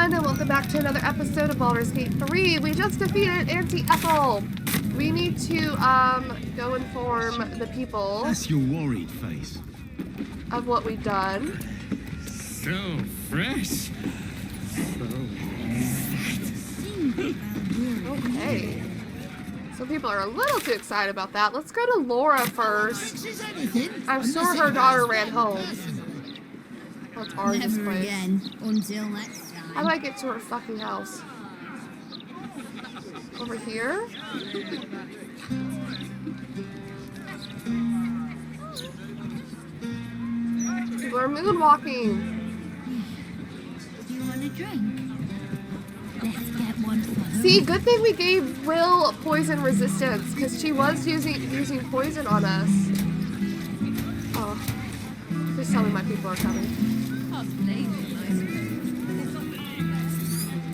everyone, and welcome back to another episode of Baldur's Gate 3. We just defeated Anti-Ethel. We need to go inform the people. That's your worried face. Of what we've done. So fresh. Okay. Some people are a little too excited about that. Let's go to Laura first. I'm sure her daughter ran home. Let's argue this place. Again, until next time. How do I get to her fucking house? Over here? People are moonwalking. Do you want a drink? Let's get one for her. See, good thing we gave Will poison resistance, because she was using poison on us. Oh. Please tell me my people are coming.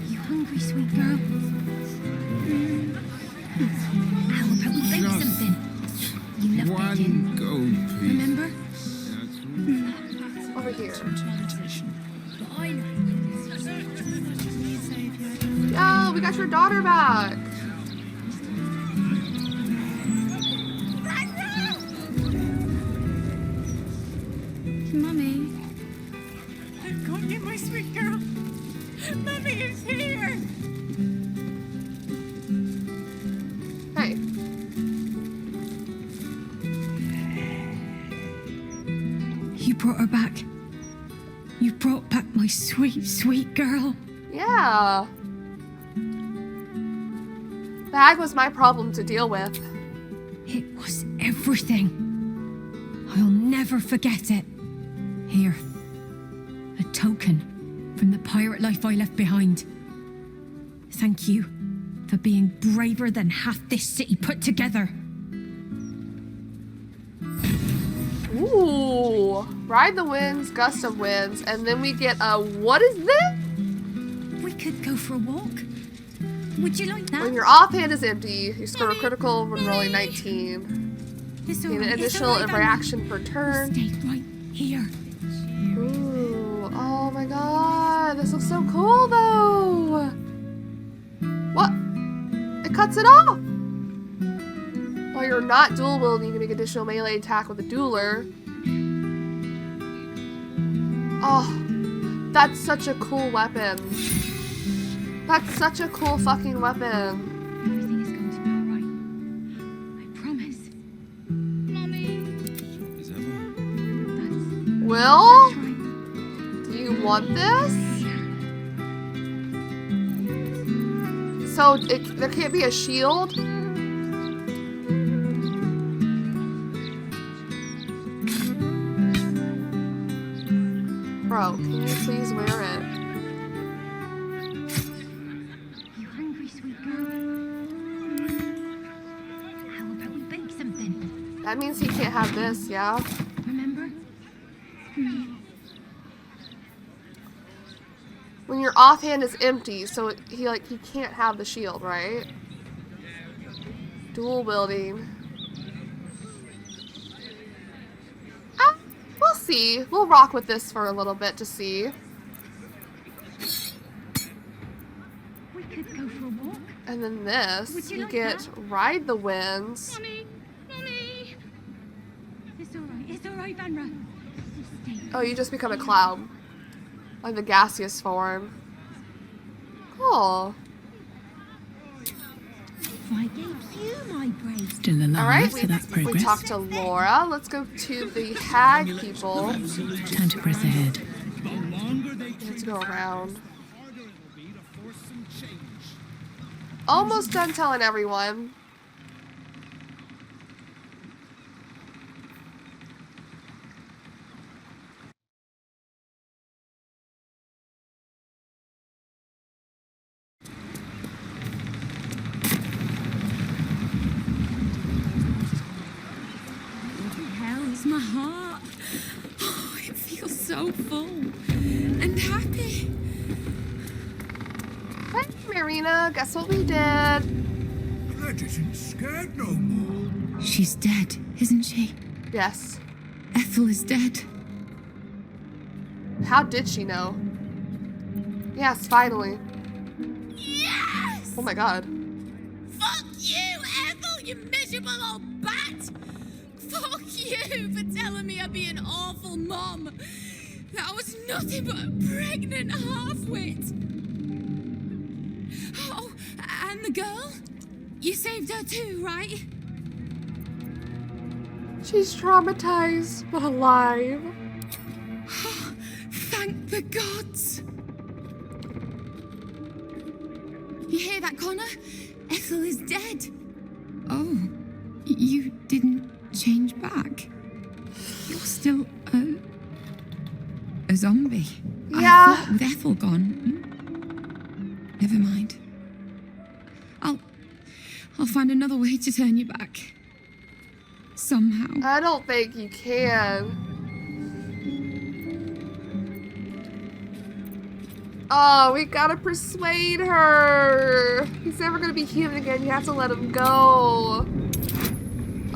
You hungry, sweet girl? How about we bake something? You love bacon. Go, please. Remember? Over here. Yo, we got your daughter back. Mummy. Go get my sweet girl. Mummy is here. Hey. You brought her back. You brought back my sweet, sweet girl. Yeah. Bag was my problem to deal with. It was everything. I'll never forget it. Here. A token from the pirate life I left behind. Thank you for being braver than half this city put together. Ooh. Ride the winds, gust of winds, and then we get a, what is this? We could go for a walk. Would you like that? When your offhand is empty, you score a critical when rolling 19. It's Gain alright, an it's additional alright, reaction per turn. Stay right here. Ooh, oh my god, this looks so cool though. What? It cuts it off. While you're not dual wielding, you can make additional melee attack with a dueler. Oh, that's such a cool weapon. That's such a cool fucking weapon. Everything is going to be alright. I promise. Mommy. Is that right? Will, That's right. do you want this? So there can't be a shield? Bro, can you please wear it? You hungry, sweet girl? How about we bake something? That means he can't have this, yeah? Remember? When your offhand is empty, so he can't have the shield, right? Dual wielding. Ah, we'll see. We'll rock with this for a little bit to see. We could go for a walk. And then this, Would you you like get that? Ride the Winds. Mommy! Mommy! It's alright, Vanra. Stay. Oh, you just become a cloud. Like the gaseous form. Cool. I gave you my brace. Still alive Alright, for that we progress. talked to Laura. Let's go to the hag people. Time to press ahead. Let's go around. Almost done telling everyone. How's my heart? Oh, it feels so full and happy. Hey, Marina, guess what we did? That isn't scared no more. She's dead, isn't she? Yes. Ethel is dead. How did she know? Yes, finally. Yes! Oh my god. Fuck you, Ethel, you miserable old bat! Fuck you for telling me I'd be an awful mom. That was nothing but a pregnant half-wit. Oh, and the girl? You saved her too, right? She's traumatized, but alive. Thank the gods. You hear that, Connor? Ethel is dead. Oh, you didn't change back? You're still a zombie. Yeah. I thought with Ethel gone. Never mind. I'll find another way to turn you back. Somehow. I don't think you can. Oh, we gotta persuade her. He's never gonna be human again. You have to let him go.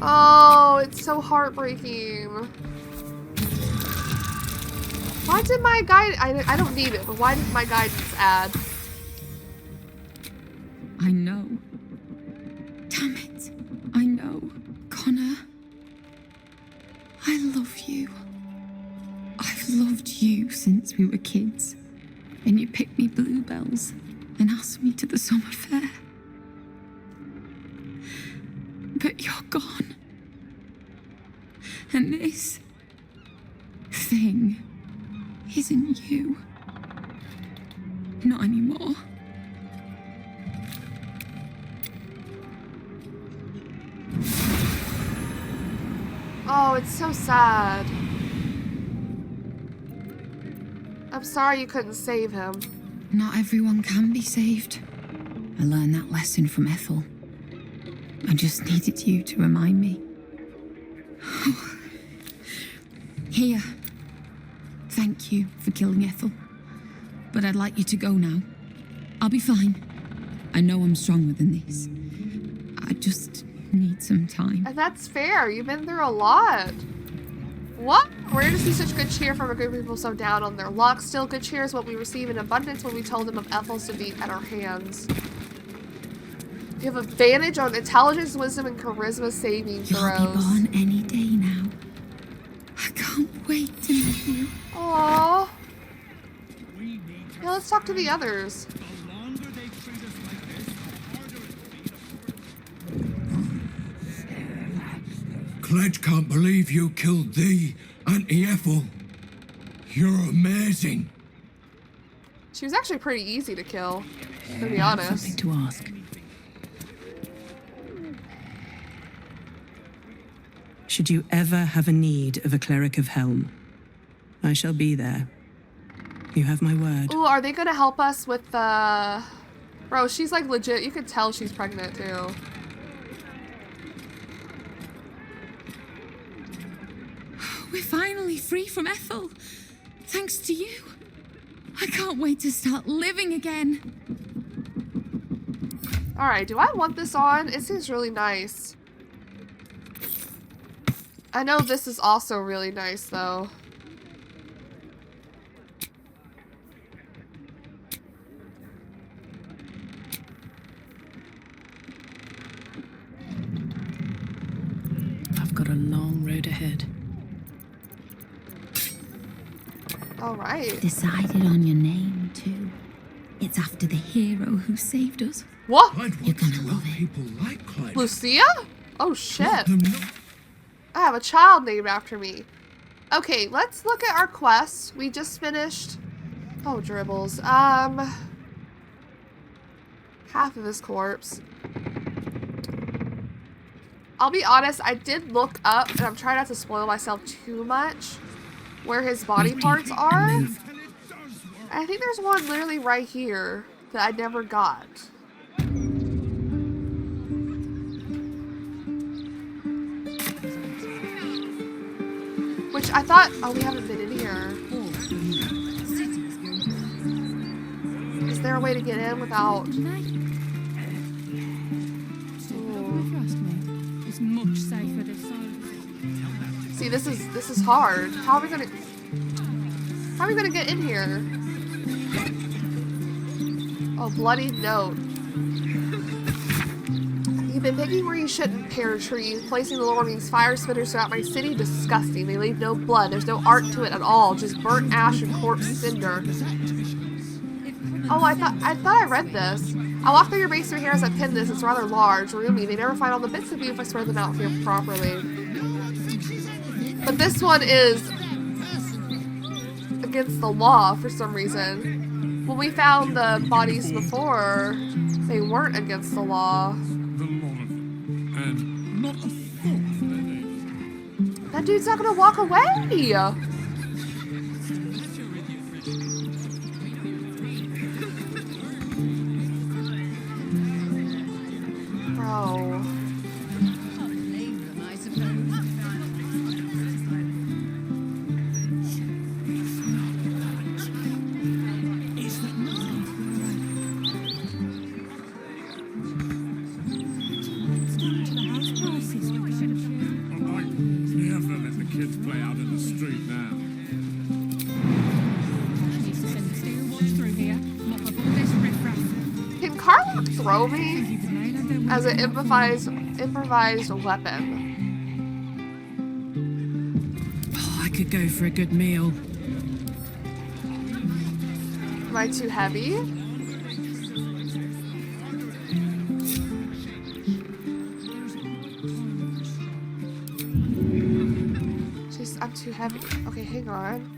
Oh, it's so heartbreaking. Why did my guide... I don't need it, but why did my guidance add? I know. Damn it. I know. Connor. I love you. I've loved you since we were kids. And you picked me bluebells and asked me to the summer fair. But you're gone. And this thing isn't you. Not anymore. Oh, it's so sad. I'm sorry you couldn't save him. Not everyone can be saved. I learned that lesson from Ethel. I just needed you to remind me. Here. Thank you for killing Ethel. But I'd like you to go now. I'll be fine. I know I'm stronger than this. I just need some time. And that's fair. You've been through a lot. What? Rare to see such good cheer from a group of people so down on their luck. Still, good cheer is what we receive in abundance when we told them of Ethel's defeat at our hands. You have advantage on intelligence, wisdom, and charisma saving throws. You'll be born any day now. I can't wait to meet you. Aww. Yeah, let's talk to the others. The longer they treat us like this, the harder it'll be. Cledge can't believe you killed thee, Auntie Ethel. You're amazing. She was actually pretty easy to kill, to be honest. Something to ask. Should you ever have a need of a cleric of Helm, I shall be there. You have my word. Ooh, are they gonna help us with the... Bro, she's like legit. You could tell she's pregnant too. We're finally free from Ethel. Thanks to you. I can't wait to start living again. Alright, do I want this on? It seems really nice. I know this is also really nice though. I've got a long road ahead. Alright. Decided on your name, too. It's after the hero who saved us. What? I'd You're want gonna to love love it. people like Cledge. Lucia? Oh shit. Let them know. I have a child named after me. Okay, let's look at our quest. We just finished... Oh, dribbles. Half of his corpse. I'll be honest, I did look up, and I'm trying not to spoil myself too much, where his body parts are. And it does work. I think there's one literally right here that I never got. Which I thought, oh, we haven't been in here. Is there a way to get in without... It's much safer this side. See, this is hard. How are we gonna get in here? Oh, bloody note. You've been picking where you shouldn't, pear tree. Placing the Lorming's fire spinners throughout my city, disgusting. They leave no blood. There's no art to it at all. Just burnt ash and corpse cinder. Oh, I thought I read this. I walked through your basement here as I pinned this. It's rather large, roomy. They never find all the bits of you if I spread them out here properly. But this one is against the law for some reason. When we found the bodies before, they weren't against the law. And not a thought for their name. That dude's not gonna walk away! Bro. Throw me as an improvised weapon. Oh, I could go for a good meal. Am I too heavy? Jeez, I'm too heavy. Okay, hang on.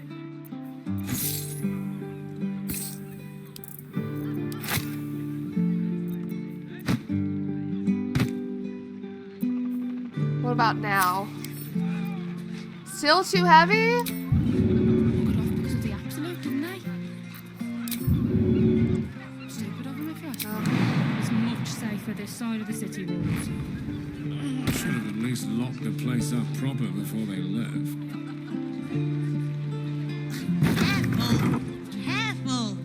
What about now? Still too heavy? Got off because of the absolute, didn't they? Stupid of them, if you ask me. It's much safer this side of the city walls. Should have at least locked the place up proper before they left. Careful!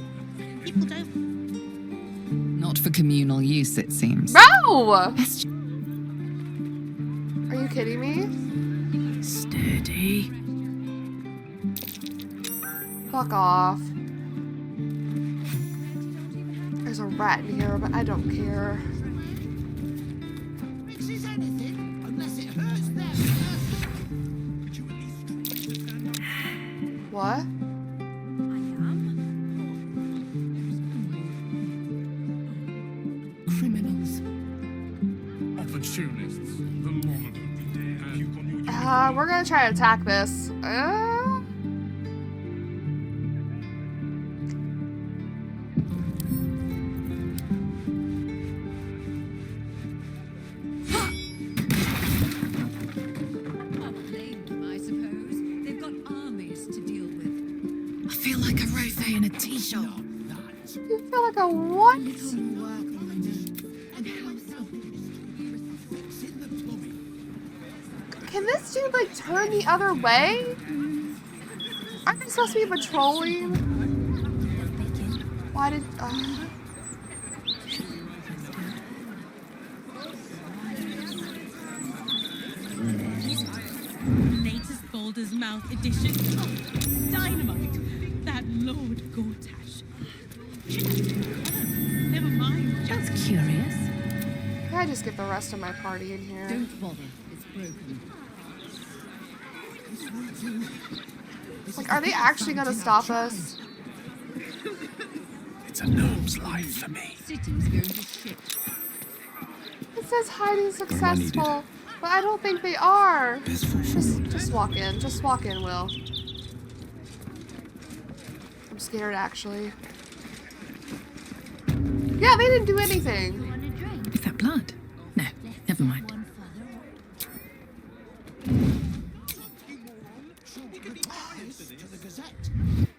People don't. Not for communal use, it seems. No! Best Are you kidding me? Steady. Fuck off. There's a rat in here, but I don't care. This is anything unless it hurts them. What? Criminals. Opportunists. The moment. We're gonna try to attack this. I suppose. They've got armies to deal with. I feel like a rose in a tea shop. You feel like a what? Can this dude like turn the other way? Aren't they supposed to be patrolling? Why did? Latest Baldur's Mouth edition. Oh, dynamite. That Lord Gortash. Never mind. That's curious. Can I just get the rest of my party in here? Don't bother. It's broken. Like, are they actually gonna stop us? It's a gnome's life for me. City's going to shit. It says hiding successful, but I don't think they are. Just walk in. Just walk in, Will. I'm scared, actually. Yeah, they didn't do anything. Is that blood? No, never mind.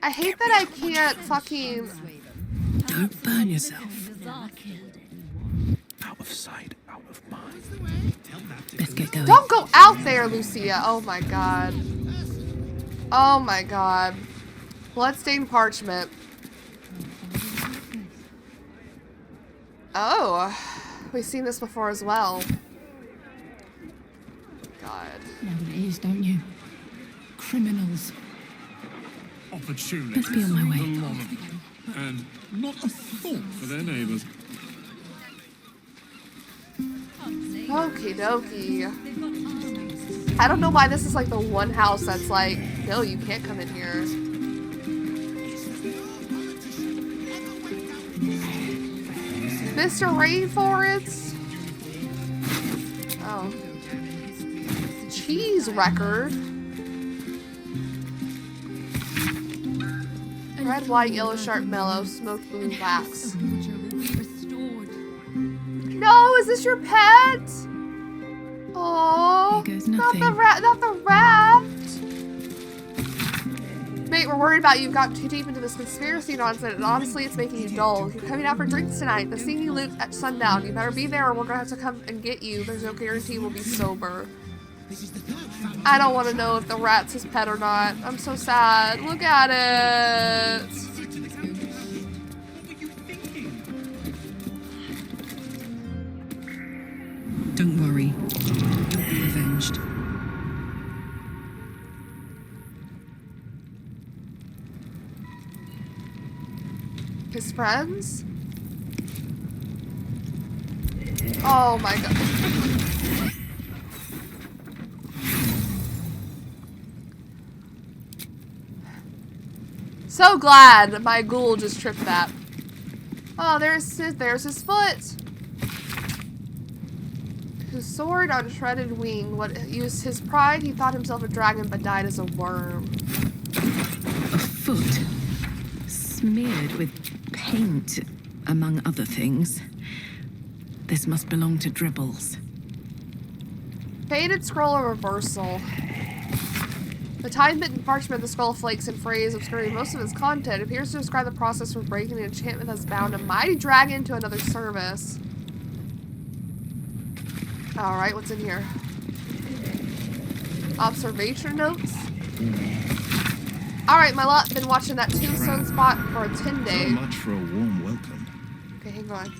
I hate that I can't fucking... Don't burn yourself. Out of sight, out of mind. Let's get going. Don't go out there, Lucia. Oh my god. Oh my god. Bloodstained parchment. Oh. We've seen this before as well. God. You know what it is, don't you? Criminals. Opportunity. Let's be on my way. and not a thought for their neighbors. Okie dokie. I don't know why this is like the one house that's like, no, you can't come in here. Mr. Rainforest? Oh. Cheese record. Red, white, yellow, sharp, mellow, smoked blue, wax. No, is this your pet? Oh, Here goes not nothing. not the raft. Mate, we're worried about you. You've gotten too deep into this conspiracy nonsense, and honestly, it's making you dull. You're coming out for drinks tonight. The scene you loot at sundown. You better be there, or we're gonna have to come and get you. There's no guarantee we'll be sober. I don't want to know if the rat's his pet or not. I'm so sad. Look at it. Don't worry. You'll be avenged. His friends? Oh my god. So glad my ghoul just tripped that. Oh, there's his foot. His sword on shredded wing. What used his pride? He thought himself a dragon, but died as a worm. A foot. Smeared with paint, among other things. This must belong to Dribbles. Faded scroll or reversal. The time-bitten parchment, the skull flakes and frays, obscuring most of its content, appears to describe the process for breaking an enchantment that's bound a mighty dragon to another service. Alright, what's in here? Observation notes? Alright, my lot, been watching that tombstone spot for a 10-day. So much for a warm welcome. Okay, hang on.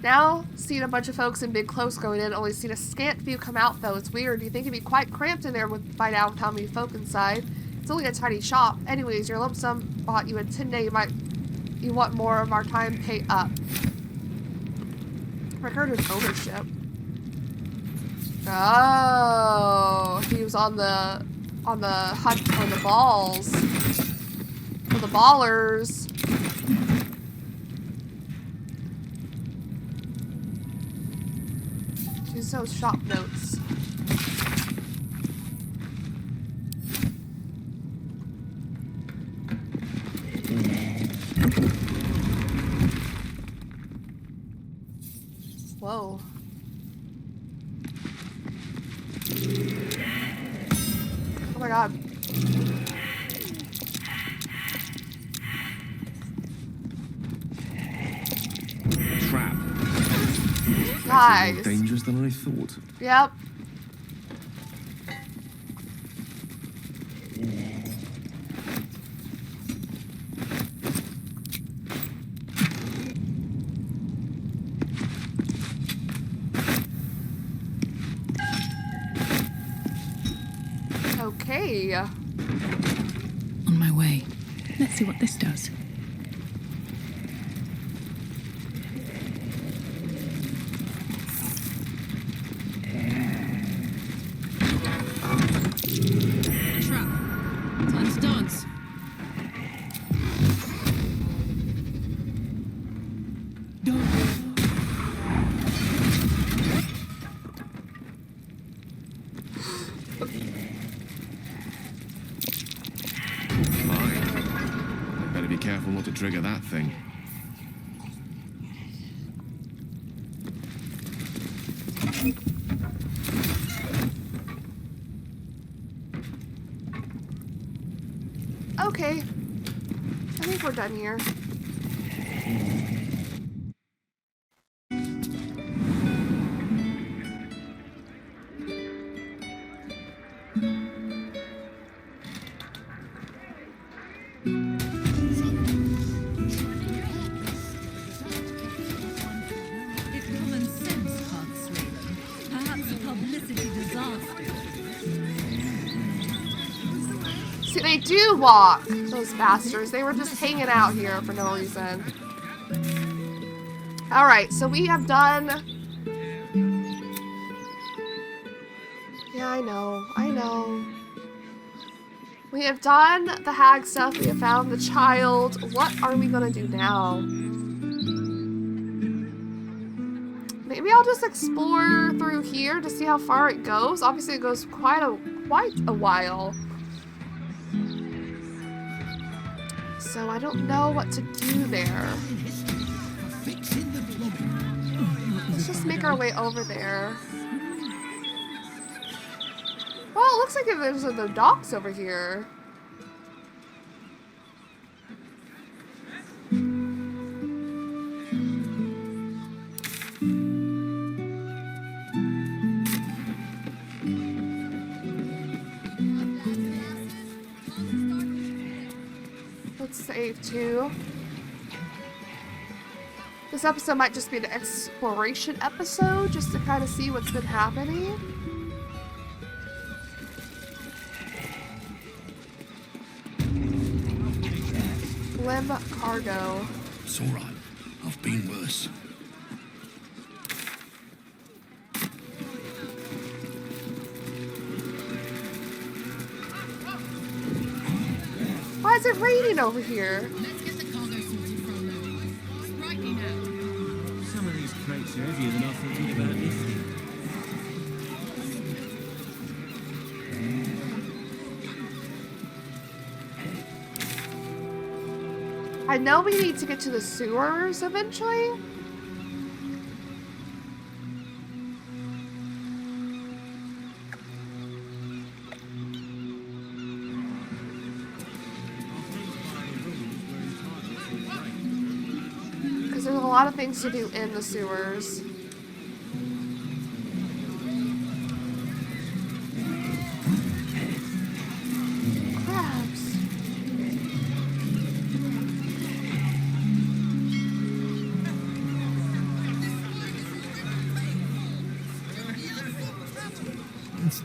Now, seen a bunch of folks in big clothes going in, only seen a scant few come out though. It's weird. You think it'd be quite cramped in there by now with how many folk inside. It's only a tiny shop. Anyways, your lump sum bought you a 10-day. You want more of our time, pay up. Record of ownership. Oh, he was on the hunt for the balls. For the ballers. Use those shop notes. Whoa. Oh my god. Trap. Guys. More dangerous than I thought. Yep. Okay. On my way. Let's see what this does. Trap. Time to dance. Better be careful not to trigger that thing. Okay. I think we're done here. If common sense can't sway them, perhaps a publicity disaster. See, they do walk. Those those bastards. They were just hanging out here for no reason. Alright, so we have done... Yeah, I know. We have done the hag stuff. We have found the child. What are we gonna do now? Maybe I'll just explore through here to see how far it goes. Obviously, it goes quite a while. So I don't know what to do there. Let's just make our way over there. Well, it looks like there's the docks over here. Let's save too. This episode might just be an exploration episode, just to kind of see what's been happening. Limb cargo. It's all right. I've been worse. Why is it raining over here? Let's get the cargo sorted from now. Right now. Some of these crates are heavier than I thought you'd about lifting. I know we need to get to the sewers eventually. Because there's a lot of things to do in the sewers.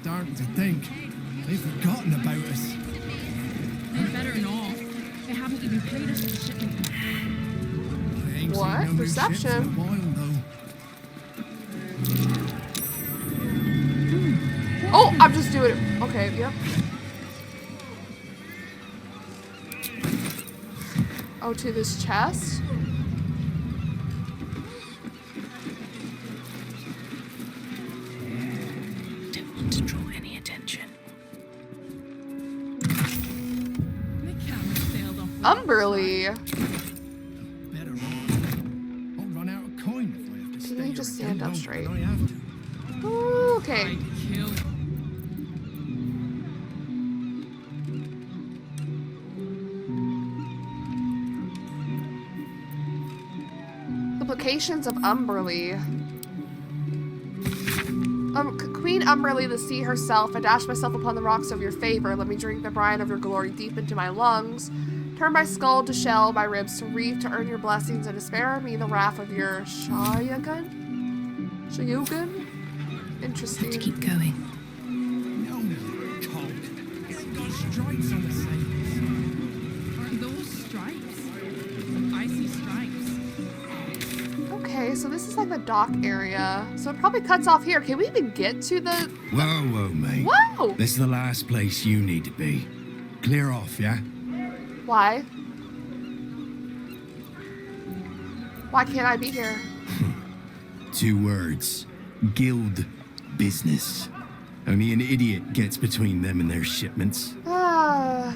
Starting to think they've forgotten about us. They better not. They haven't even paid us for shipping. I ain't What? seen no new ships in a Perception? while, though. Oh, I'm just doing it. Okay, yep. Oh, to this chest? Don't want to draw any attention. The camera sailed off. Umberly. Better run. I'll run out of coin if I have to stay you here just again stand up longer straight? than I have to. Ooh, okay. I'd kill. Implications of Umberly. Queen Umberly, the sea herself, I dash myself upon the rocks of your favor. Let me drink the brine of your glory deep into my lungs. Turn my skull to shell, my ribs to reef, to earn your blessings and to spare me the wrath of your Shayagun? Interesting. Have to keep going. No, cold. It's got stripes on the sails. Are those stripes? Icy stripes. Okay, so this is like the dock area. So it probably cuts off here. Can we even get to the... Whoa, whoa, mate. Whoa! This is the last place you need to be. Clear off, yeah? Why? Why can't I be here? 2 words. Guild business. Only an idiot gets between them and their shipments. I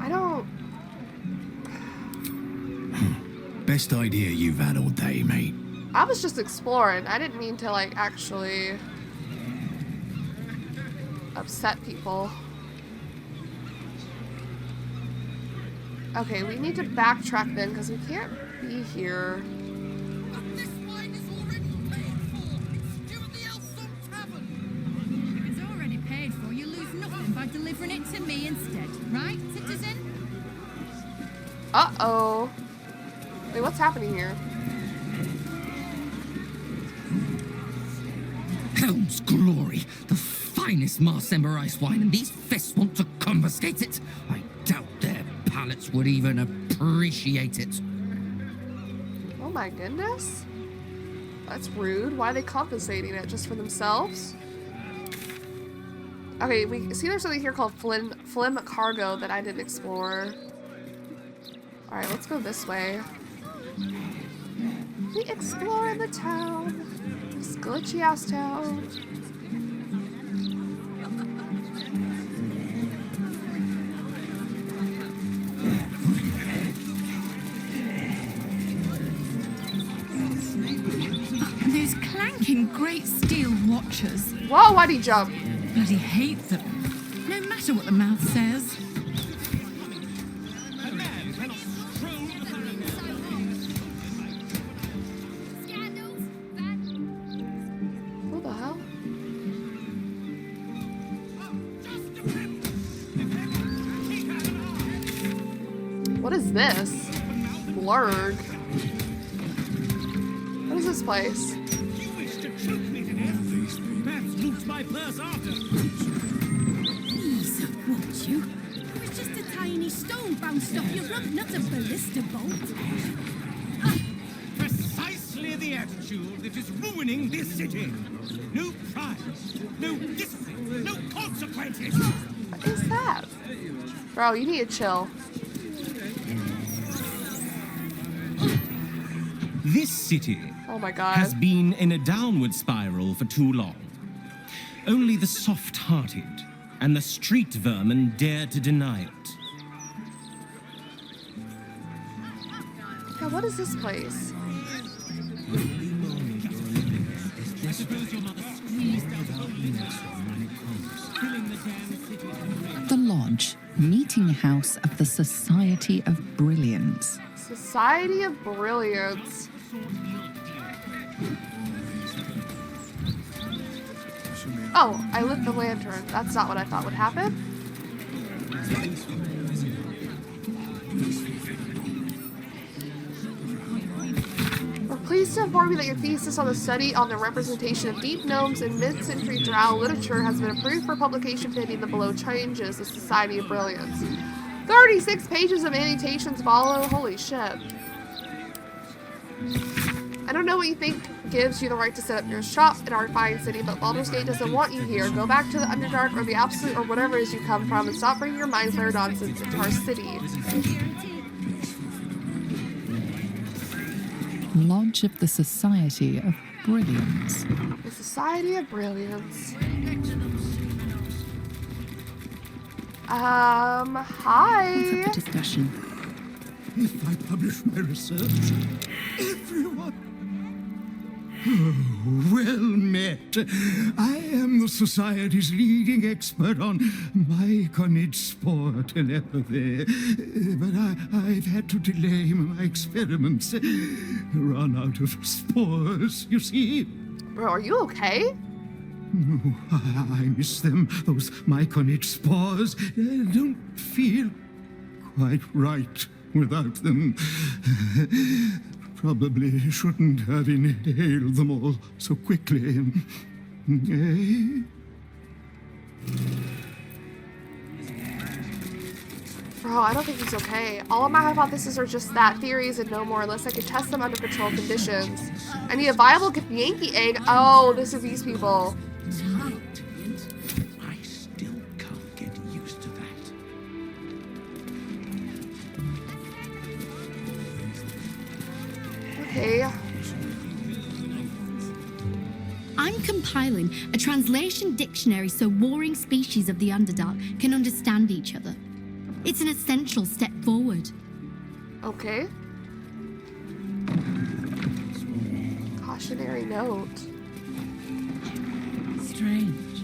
don't... Best idea you've had all day, mate. I was just exploring. I didn't mean to, like, actually upset people. Okay, we need to backtrack then, because we can't be here. If it's already paid for, you lose nothing by delivering it to me instead, right, citizen? Uh-oh. Wait, what's happening here? Helm's glory, the finest Marsember ice wine, and these fists want to confiscate it. I doubt their palates would even appreciate it. Oh my goodness. That's rude. Why are they compensating it? Just for themselves? Okay, we see there's something here called Flim Cargo that I didn't explore. Alright, let's go this way. We explore the town. This glitchy ass town. Those clanking great steel watchers. Whoa, why'd he jump? Bloody hate them. No matter what the mouth says. What the hell? What is this? Blurg. What is this place? My purse after. Please, won't you? It was just a tiny stone bounced off your rump, not a ballista bolt. Precisely the attitude that is ruining this city. No pride, no discipline, no consequences. What is that? Bro, you need to chill. This city Oh my god. has been in a downward spiral for too long. Only the soft-hearted and the street vermin dare to deny it. Yeah, what is this place? I suppose your mother squeezed out holiness when it comes, filling the damn city. The Lodge, meeting house of the Society of Brilliance. Society of Brilliance. Oh, I lit the lantern. That's not what I thought would happen. We're pleased to inform you that your thesis on the study on the representation of deep gnomes in mid-century drow literature has been approved for publication pending the below changes. The Society of Brilliance. 36 pages of annotations follow. Holy shit. I don't know what you think gives you the right to set up your shop in our fine city, but Baldur's Gate doesn't want you here. Go back to the Underdark or the Absolute or whatever it is you come from and stop bringing your Mind Flayer nonsense into our city. Lodge of the Society of Brilliance. The Society of Brilliance. Hi. What's up for discussion? If I publish my research, everyone... Oh, well met. I am the Society's leading expert on myconid spore telepathy. But I've had to delay my experiments. Run out of spores, you see. Bro, are you okay? Oh, I miss them, those myconid spores. I don't feel quite right without them. Probably shouldn't have inhaled them all so quickly. Eh? Bro, I don't think he's okay. All of my hypotheses are just that, theories and no more, unless I could test them under controlled conditions. I need a viable Yankee egg. Oh, this is these people. I still can't get used to that. Okay. I'm compiling a translation dictionary so warring species of the Underdark can understand each other. It's an essential step forward. Okay. Cautionary note. Strange.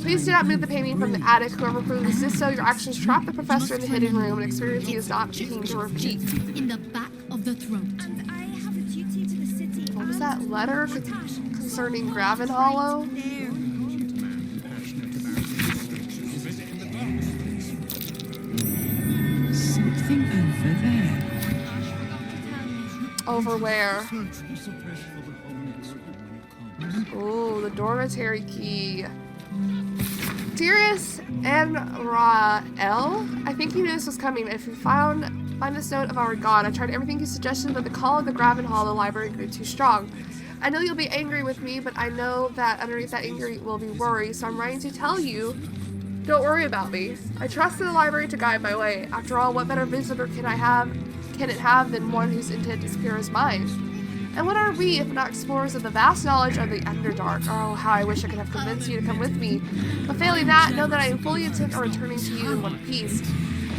Please do not move the painting from the attic. Whoever proves this so, your actions trap the professor in the hidden room. An experience he is not seeking to repeat. In the back of the throat. And I have a duty to the city. What was that letter concerning Graven Hollow? Something over there. Over where? Oh, the dormitory key. Dearest and Rael, I think you knew this was coming. If you find this note of our god, I tried everything you suggested, but the call of the Graven Hall, the library, grew too strong. I know you'll be angry with me, but I know that underneath that anger will be worry, so I'm writing to tell you, don't worry about me. I trusted the library to guide my way. After all, what better visitor can it have than one whose intent is pure as mine? And what are we if not explorers of the vast knowledge of the Underdark? Oh, how I wish I could have convinced you to come with me. But failing that, know that I am fully intent on returning to you in one piece.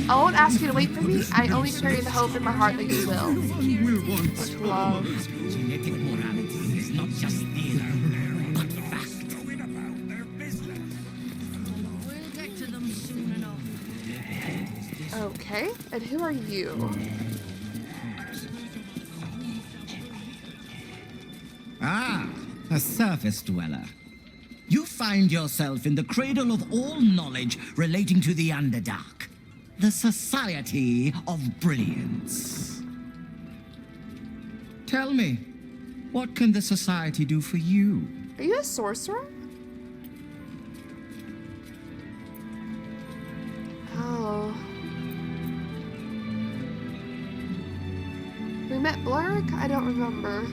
I won't ask you to wait for me. I only carry the hope in my heart that you will. Much love. Genetic morality is not just theater, but fact. We'll get to them soon enough. Okay, and who are you? Ah, a surface dweller. You find yourself in the cradle of all knowledge relating to the Underdark. The Society of Brilliance. Tell me, what can the Society do for you? Are you a sorcerer? Oh. We met Blurick? I don't remember.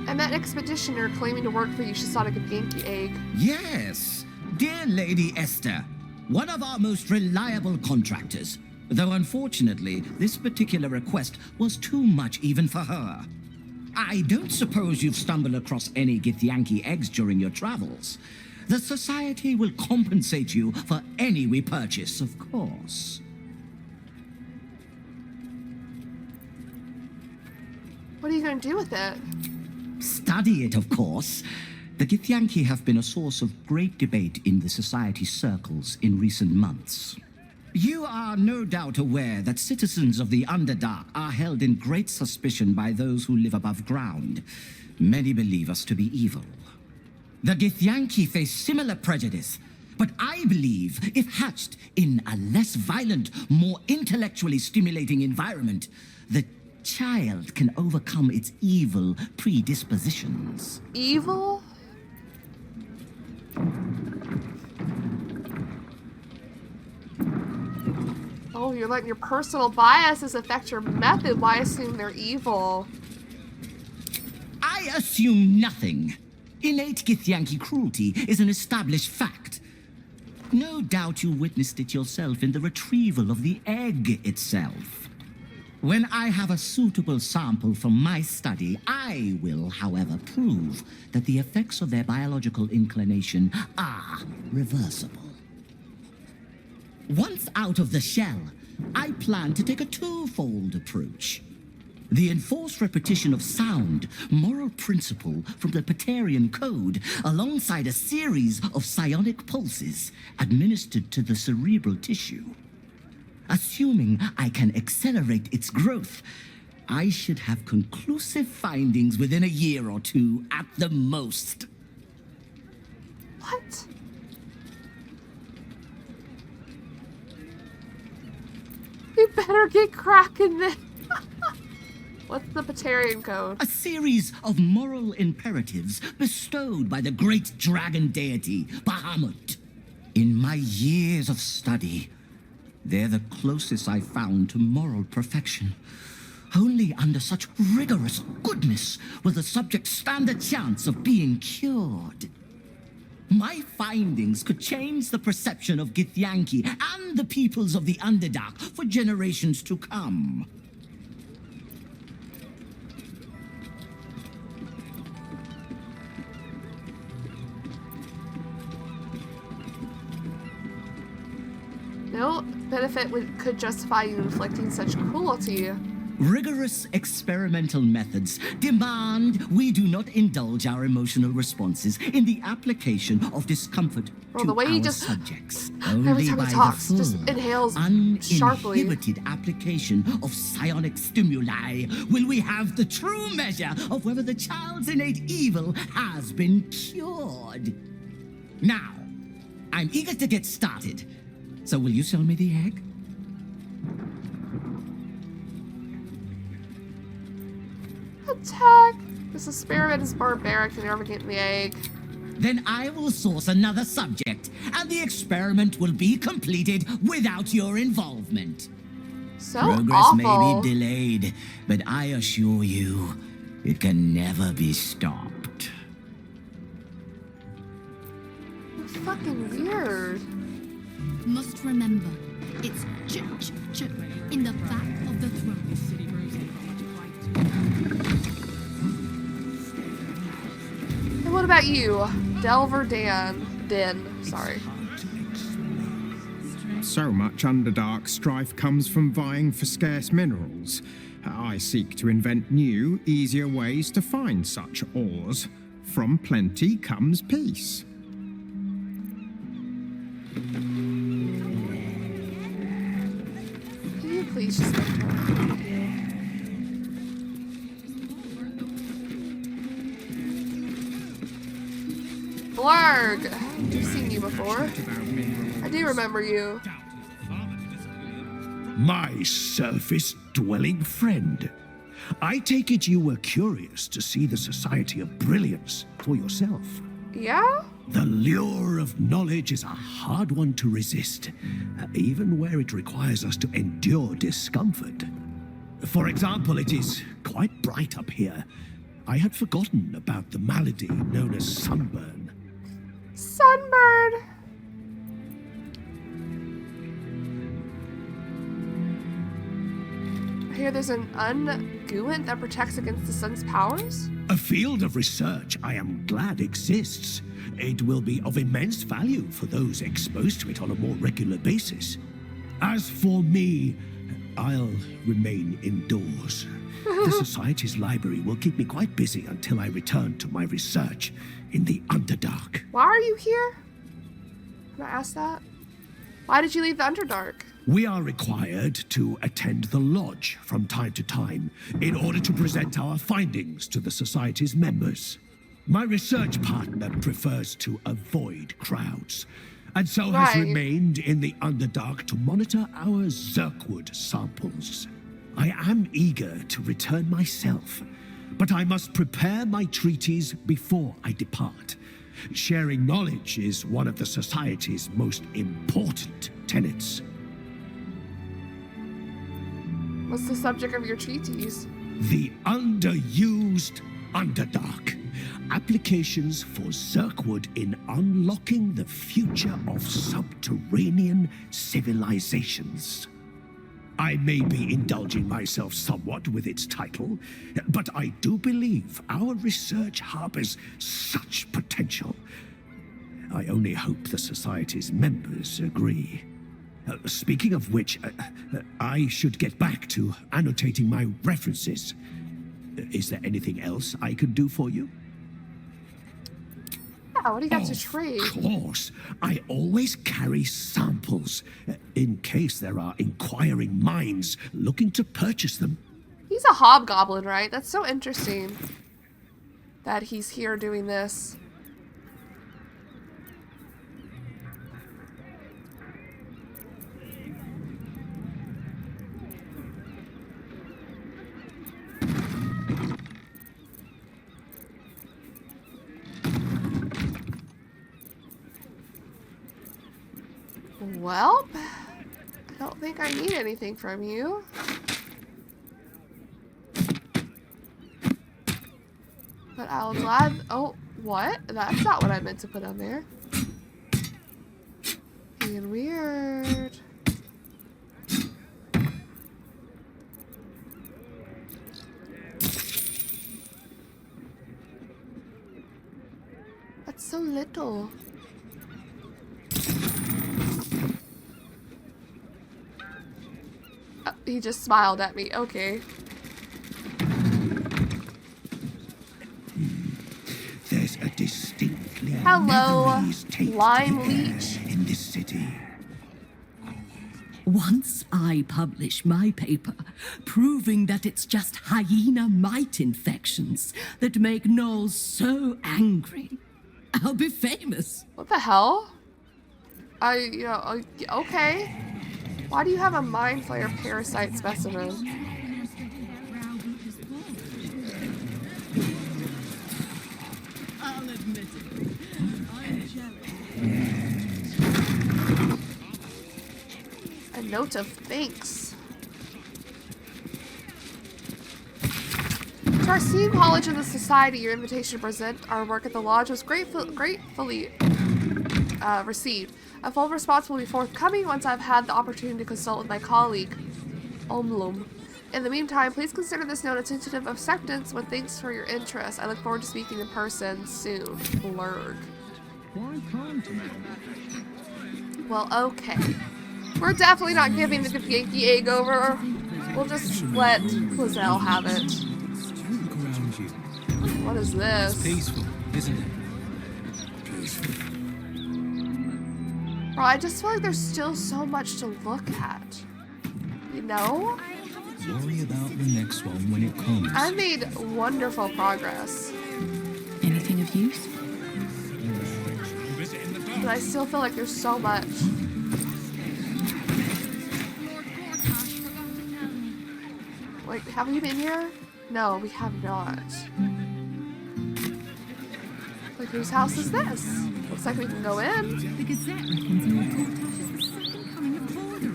I met an expeditioner claiming to work for you. She sought a Githyanki egg. Yes, dear Lady Esther, one of our most reliable contractors. Though unfortunately, this particular request was too much even for her. I don't suppose you've stumbled across any Githyanki eggs during your travels. The Society will compensate you for any we purchase, of course. What are you going to do with it? Study it, of course. The Githyanki have been a source of great debate in the Society circles in recent months. You are no doubt aware that citizens of the Underdark are held in great suspicion by those who live above ground. Many believe us to be evil. The Githyanki face similar prejudice, but I believe if hatched in a less violent, more intellectually stimulating environment, the child can overcome its evil predispositions. Evil? Oh, you're letting your personal biases affect your method. Why assume they're evil? I assume nothing. Innate Githyanki cruelty is an established fact. No doubt you witnessed it yourself in the retrieval of the egg itself. When I have a suitable sample from my study, I will, however, prove that the effects of their biological inclination are reversible. Once out of the shell, I plan to take a twofold approach. The enforced repetition of sound, moral principle from the Paterian Code, alongside a series of psionic pulses administered to the cerebral tissue. Assuming I can accelerate its growth, I should have conclusive findings within a year or two at the most. What? You better get cracking then. What's the Paterian Code? A series of moral imperatives bestowed by the great dragon deity, Bahamut. In my years of study, they're the closest I found to moral perfection. Only under such rigorous goodness will the subject stand a chance of being cured. My findings could change the perception of Githyanki and the peoples of the Underdark for generations to come. No benefit could justify you inflicting such cruelty. Rigorous experimental methods demand we do not indulge our emotional responses in the application of discomfort to the way he our just subjects. every Only time by he talks, the just full, inhales sharply. uninhibited application of psionic stimuli will we have the true measure of whether the child's innate evil has been cured. Now, I'm eager to get started. So will you sell me the egg? Attack! This experiment is barbaric and never getting the egg. Then I will source another subject, and the experiment will be completed without your involvement. So Progress awful. may be delayed, but I assure you, it can never be stopped. That's fucking weird. Must remember, it's in the back of the throat. And what about you, Delver Den? Sorry. So much Underdark strife comes from vying for scarce minerals. I seek to invent new, easier ways to find such ores. From plenty comes peace. Can you please just let her? Blarg! I've seen you before. I do remember you. My surface-dwelling friend. I take it you were curious to see the Society of Brilliance for yourself. Yeah? The lure of knowledge is a hard one to resist, even where it requires us to endure discomfort. For example, it is quite bright up here. I had forgotten about the malady known as sunburn. Sunbird! I hear there's an unguent that protects against the sun's powers? A field of research I am glad exists. It will be of immense value for those exposed to it on a more regular basis. As for me, I'll remain indoors. The Society's library will keep me quite busy until I return to my research in the Underdark. Why are you here? Can I ask that? Why did you leave the Underdark? We are required to attend the lodge from time to time in order to present our findings to the Society's members. My research partner prefers to avoid crowds, and so has remained in the Underdark to monitor our Zirkwood samples. I am eager to return myself, but I must prepare my treaties before I depart. Sharing knowledge is one of the Society's most important tenets. What's the subject of your treatise? The underused Underdark. Applications for Zirkwood in unlocking the future of subterranean civilizations. I may be indulging myself somewhat with its title, but I do believe our research harbors such potential. I only hope the Society's members agree. Speaking of which, I should get back to annotating my references. Is there anything else I could do for you? Yeah, what do you got to trade? Of course. I always carry samples, in case there are inquiring minds looking to purchase them. He's a hobgoblin, right? That's so interesting that he's here doing this. Well, I don't think I need anything from you. But I'll glad... Oh, what? That's not what I meant to put on there. Being weird. That's so little. He just smiled at me. Okay. There's a distinctly Hello, memories taint Lime in the air Leech. in this city. Once I publish my paper proving that it's just hyena mite infections that make gnolls so angry, I'll be famous. What the hell? Okay. Why do you have a Mind Flayer parasite specimen? A note of thanks. To our esteemed college and the society, your invitation to present our work at the lodge was gratefully received. A full response will be forthcoming once I've had the opportunity to consult with my colleague, Omlum. In the meantime, please consider this note a tentative acceptance with thanks for your interest. I look forward to speaking in person soon. Blurg. Well, okay. We're definitely not giving the Yankee egg over. We'll just let Lizelle have it. What is this? It's peaceful, isn't it? Bro, I just feel like there's still so much to look at. You know? Worry about the next one when it comes. I made wonderful progress. Anything of use? But I still feel like there's so much. Wait, have we been here? No, we have not. Like, whose house is this? Looks like we can go in. The Gazette reckons Lord Gortash is the second coming of Baldur.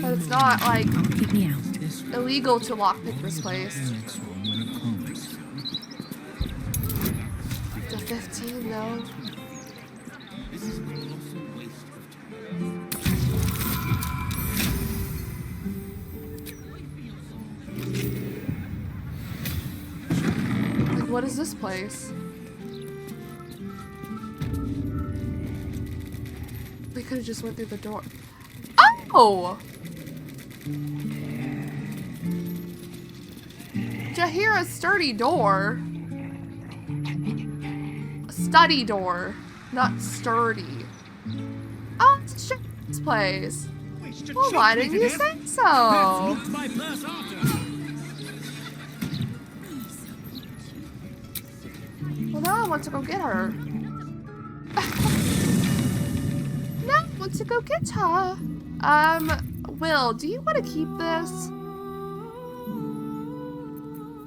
But it's not, like, Keep me out. illegal to lockpick this place. The 15, though. Like, what is this place? We could have just went through the door. Oh! Jahira's sturdy door. A study door, not sturdy. Oh, it's a shit's place. Well, why didn't you say so? Well, now I want to go get her. Now I want to go get her. Will, do you want to keep this?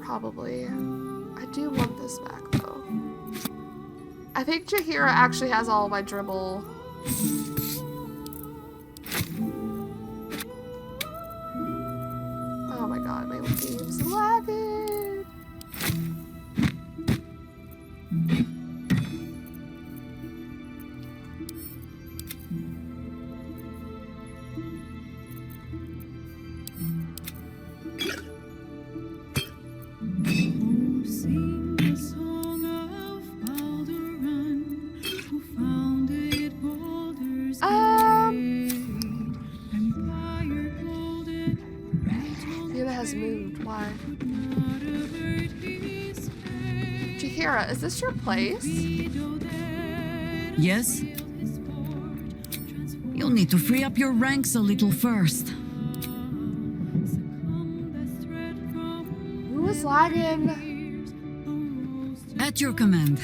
Probably. I do want this back, though. I think Jahira actually has all my dribble. Oh my god, my game's lagging. Jahira, is this your place? Yes? You'll need to free up your ranks a little first. Who is lagging? At your command.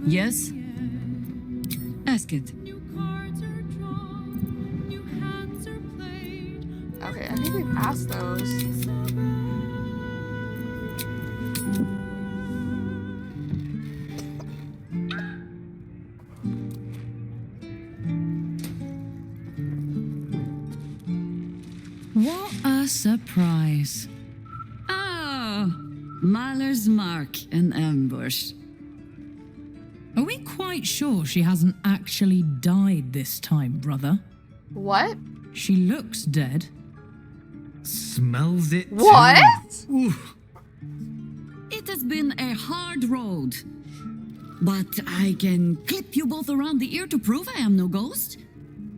Yes? Ask it. Okay, I think we passed those. What a surprise. Oh, Mahler's mark and ambush. Are we quite sure she hasn't actually died this time, brother? What? She looks dead. Smells it too. What? Oof. It has been a hard road. But I can clip you both around the ear to prove I am no ghost.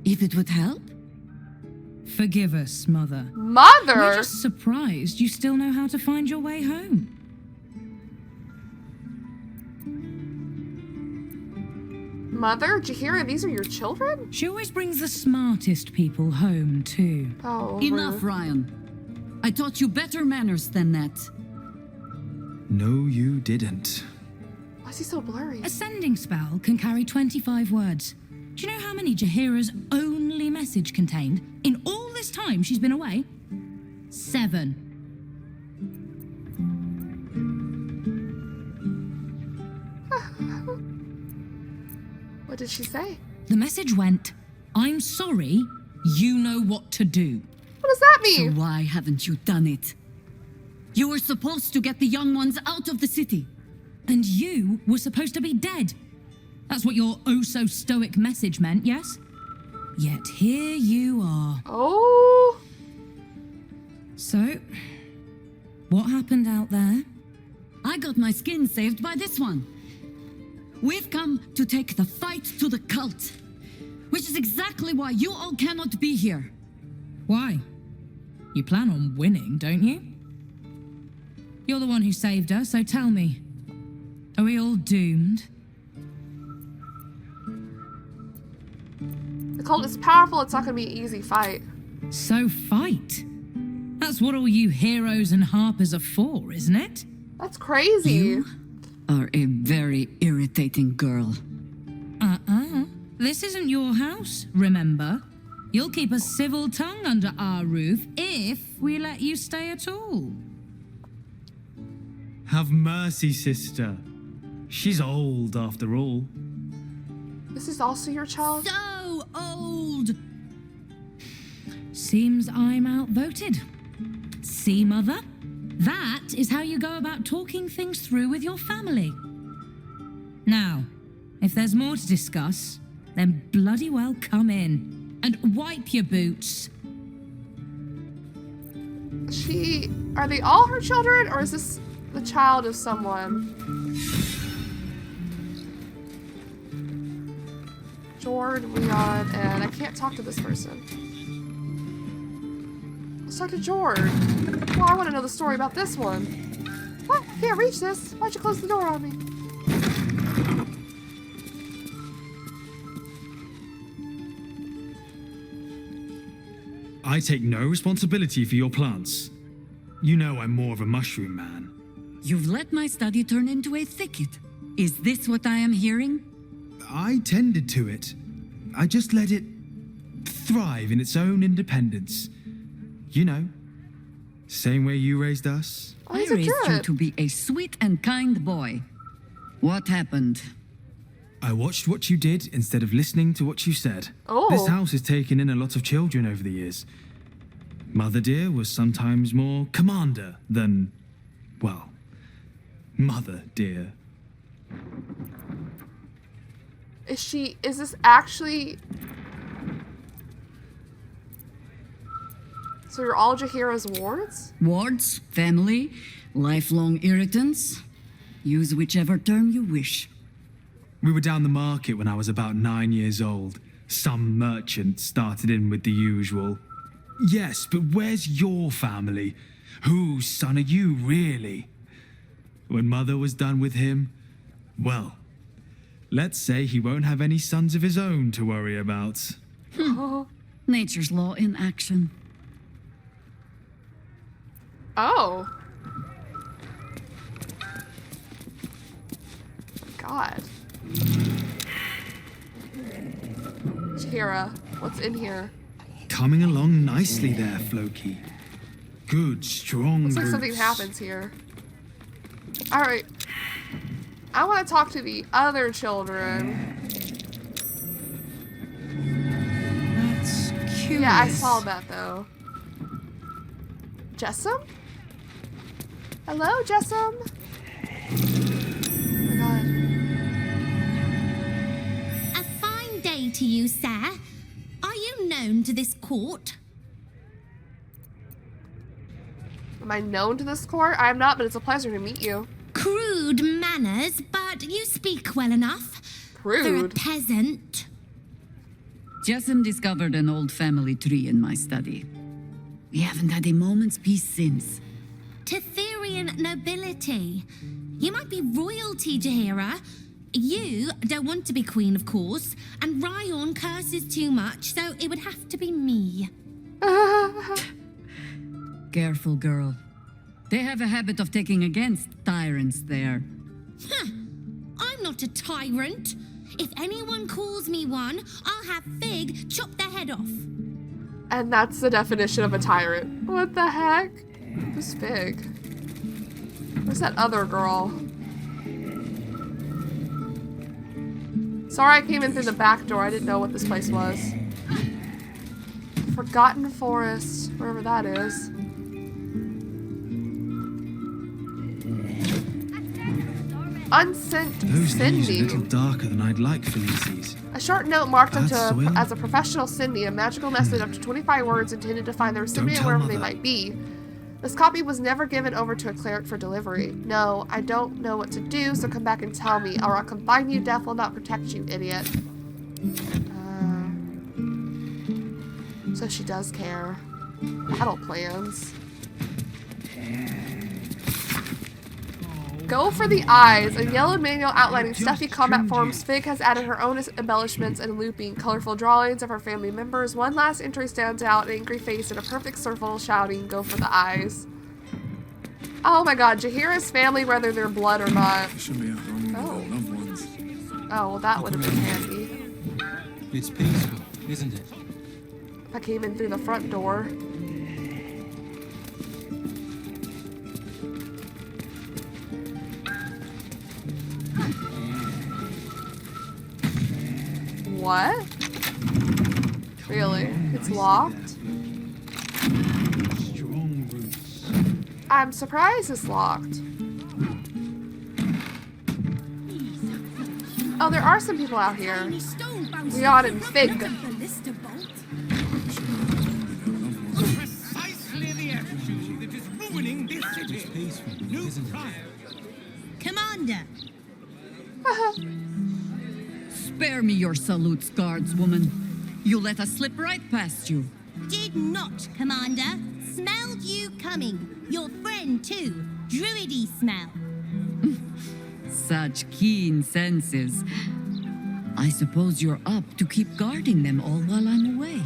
If it would help. Forgive us, Mother. Mother? We're just surprised you still know how to find your way home. Mother? Jahira, these are your children? She always brings the smartest people home, too. Oh, enough, Ryan. I taught you better manners than that. No, you didn't. Why is he so blurry? A sending spell can carry 25 words. Do you know how many Jaheira's only message contained in all this time she's been away? 7. What did she say? The message went, I'm sorry, you know what to do. What does that mean? So why haven't you done it? You were supposed to get the young ones out of the city. And you were supposed to be dead. That's what your oh-so-stoic message meant, yes? Yet here you are. Oh. So, what happened out there? I got my skin saved by this one. We've come to take the fight to the cult, which is exactly why you all cannot be here. Why? You plan on winning, don't you? You're the one who saved us, so tell me. Are we all doomed? The cult is powerful, it's not gonna be an easy fight. So fight. That's what all you heroes and harpers are for, isn't it? That's crazy. You are a very irritating girl. This isn't your house, remember? You'll keep a civil tongue under our roof if we let you stay at all. Have mercy, sister. She's old after all. This is also your child? So old! Seems I'm outvoted. See, Mother? That is how you go about talking things through with your family. Now, if there's more to discuss, then bloody well come in and wipe your boots. Are they all her children, or is this the child of someone? Jord, Leon, and I can't talk to this person. Let's talk to Jord. Well, I want to know the story about this one. What? I can't reach this. Why'd you close the door on me? I take no responsibility for your plants. You know I'm more of a mushroom man. You've let my study turn into a thicket. Is this what I am hearing? I tended to it. I just let it thrive in its own independence. You know, same way you raised us. I raised you to be a sweet and kind boy. What happened? I watched what you did instead of listening to what you said. Oh. This house has taken in a lot of children over the years. Mother dear was sometimes more commander than, well, mother dear. Is this actually... So you're all Jaheira's wards? Wards, family, lifelong irritants. Use whichever term you wish. We were down the market when I was about 9 years old. Some merchant started in with the usual. Yes, but where's your family? Whose son are you, really? When Mother was done with him, well, let's say he won't have any sons of his own to worry about. Nature's law in action. Oh. God. Jaheira, what's in here? Coming along nicely there, Floki. Good, strong Looks like roots. something happens here. Alright. I want to talk to the other children. That's curious. Yeah, I saw that though. Jessam? Hello, Jessam? Oh my god. A fine day to you, sir. Are you known to this court? Am I known to this court? I am not, but it's a pleasure to meet you. Crude manners, but you speak well enough. For a Crude? peasant. Jessam discovered an old family tree in my study. We haven't had a moment's peace since. Tetherian nobility. You might be royalty, Jaheira. You don't want to be queen, of course, and Ryon curses too much, so it would have to be me. Careful, girl. They have a habit of taking against tyrants there. I'm not a tyrant. If anyone calls me one, I'll have Fig chop their head off. And that's the definition of a tyrant. What the heck? Who's Fig? Where's that other girl? Sorry I came in through the back door. I didn't know what this place was. Forgotten Forest, wherever that is. Unsent Those leaves are a Cindy. little darker than I'd like for these. A short note marked Bad onto soil? as a professional Cindy, a magical message up to 25 words intended to find the recipient tell wherever they Mother. might be. This copy was never given over to a cleric for delivery. No, I don't know what to do, so come back and tell me, or I'll confine you. Death will not protect you, idiot. So she does care. Battle plans. Go for the eyes. A yellowed manual outlining stuffy combat forms. Fig has added her own embellishments and looping. Colorful drawings of her family members. One last entry stands out. An angry face in a perfect circle shouting, go for the eyes. Oh my god, Jaheira's family, whether they're blood or not. Should be a home with their loved ones. Oh, well that would have been handy. It's peaceful, isn't it? If I came in through the front door. What? Really? It's locked? I'm surprised it's locked. Oh, there are some people out here. Leon and Fig. Precisely the attitude that is ruining this city. New pride. Commander. Spare me your salutes, guardswoman. You let us slip right past you. Did not, Commander. Smelled you coming. Your friend, too. Druidy smell. Such keen senses. I suppose you're up to keep guarding them all while I'm away.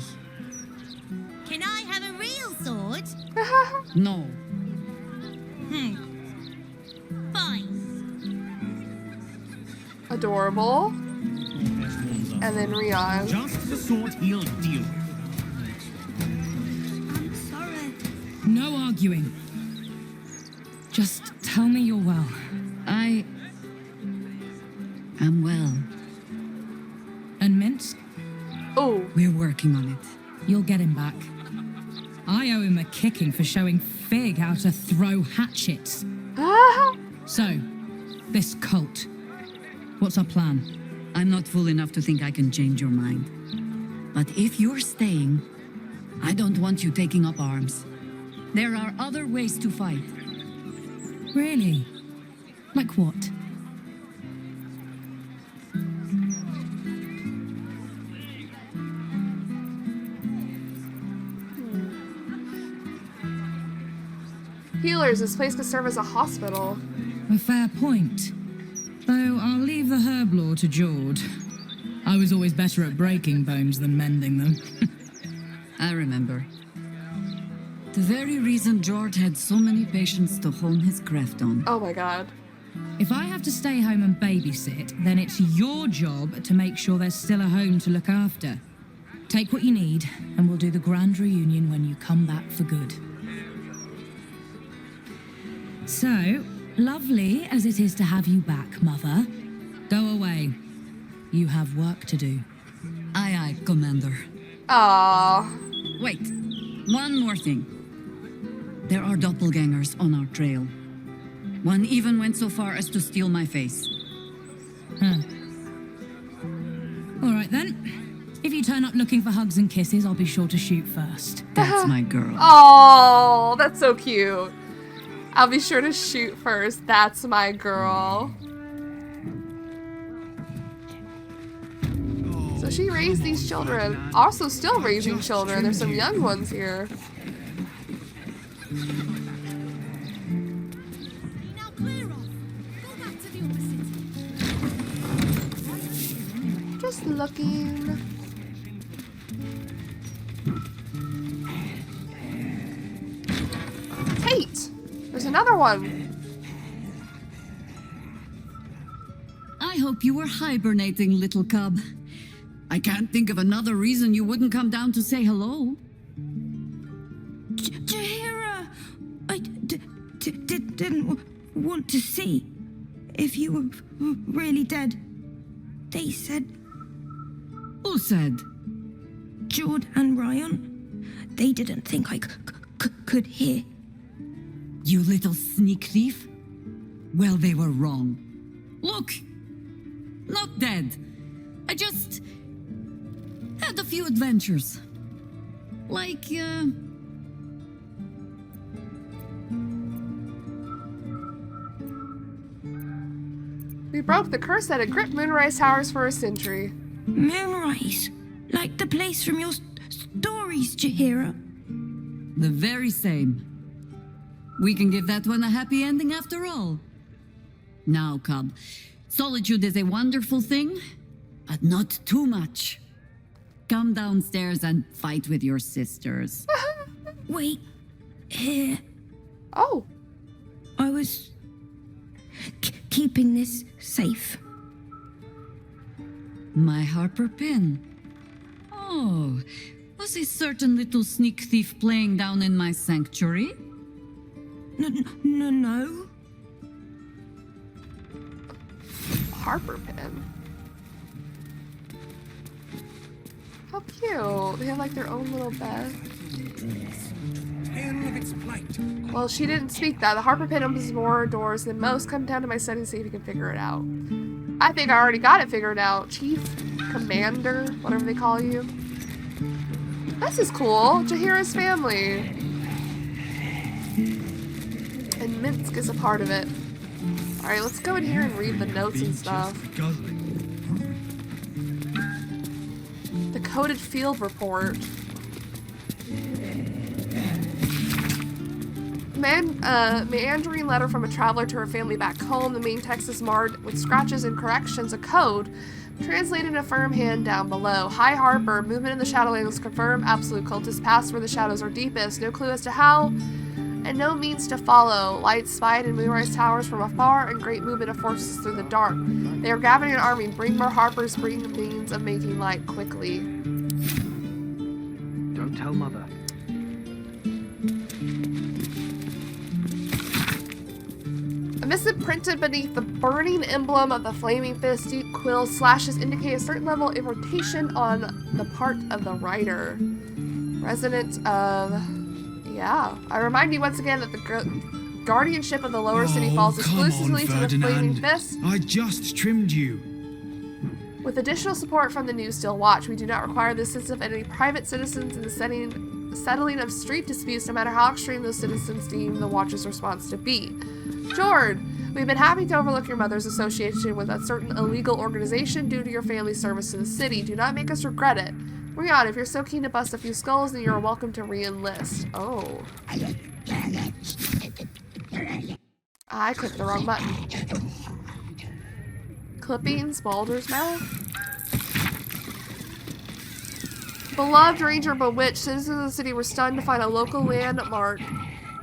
Can I have a real sword? No. Fine. Adorable. And then Rion. Just the sort he'll deal with. No arguing. Just tell me you're well. I am well. And Mince? Oh. We're working on it. You'll get him back. I owe him a kicking for showing Fig how to throw hatchets. So, this cult. What's our plan? I'm not fool enough to think I can change your mind. But if you're staying, I don't want you taking up arms. There are other ways to fight. Really? Like what? Healers, this place could serve as a hospital. A fair point. Though I'll leave the herb lore to Jord. I was always better at breaking bones than mending them. I remember. The very reason Jord had so many patients to hone his craft on. Oh my god. If I have to stay home and babysit, then it's your job to make sure there's still a home to look after. Take what you need, and we'll do the grand reunion when you come back for good. So, lovely as it is to have you back, Mother, go away. You have work to do. Aye, aye, Commander. Aww. Wait, one more thing. There are doppelgangers on our trail. One even went so far as to steal my face. All right then. If you turn up looking for hugs and kisses, I'll be sure to shoot first. That's my girl. Oh, that's so cute. I'll be sure to shoot first. That's my girl. So she raised these children. Also still raising children. There's some young ones here. Now clear off. Go back to the other city. Just looking. Tate! There's another one. I hope hope you were hibernating, little cub. I can't think of another reason you wouldn't come down to say hello. Jaheira! I didn't want to see if you were really dead. They said... Who said? Jord and Ryan. They didn't think I could hear. You little sneak thief. Well, they were wrong. Look, not dead. I just had a few adventures. Like, We broke the curse that had gripped Moonrise Towers for a century. Moonrise? Like the place from your stories, Jaheira? The very same. We can give that one a happy ending after all. Now, cub, solitude is a wonderful thing, but not too much. Come downstairs and fight with your sisters. Wait, here. Oh. I was keeping this safe. My Harper pin. Oh, was a certain little sneak thief playing down in my sanctuary? No. Harper pin. How cute. They have like their own little bed. Well, she didn't speak that. The Harper pin opens more doors than most. Come down to my study and see if you can figure it out. I think I already got it figured out. Chief, Commander, whatever they call you. This is cool. Jaheira's family. And Minsk is a part of it. Alright, let's go in here and read the notes and stuff. The coded field report. Meandering letter from a traveler to her family back home. The main text is marred with scratches and corrections. A code translated in a firm hand down below. Hi Harper, movement in the Shadowlands confirmed. Absolute cultist passed where the shadows are deepest. No clue as to how, and no means to follow. Lights spied in Moonrise Towers from afar, and great movement of forces through the dark. They are gathering an army. Bring more Harpers, bring the means of making light quickly. Don't tell Mother. A missive printed beneath the burning emblem of the flaming fist. Deep quill slashes indicate a certain level of irritation on the part of the writer. Resonant of... Yeah. I remind you once again that the guardianship of the lower city falls exclusively to the flaming fist. I just trimmed you. With additional support from the New Steel Watch, we do not require the assistance of any private citizens in the settling of street disputes, no matter how extreme those citizens deem the Watch's response to be. Jord, we've been happy to overlook your mother's association with a certain illegal organization due to your family's service to the city. Do not make us regret it. Rion, if you're so keen to bust a few skulls, then you're welcome to re-enlist. Oh. I clicked the wrong button. Clippings, Baldur's mouth. Beloved Ranger Bewitched, citizens of the city were stunned to find a local landmark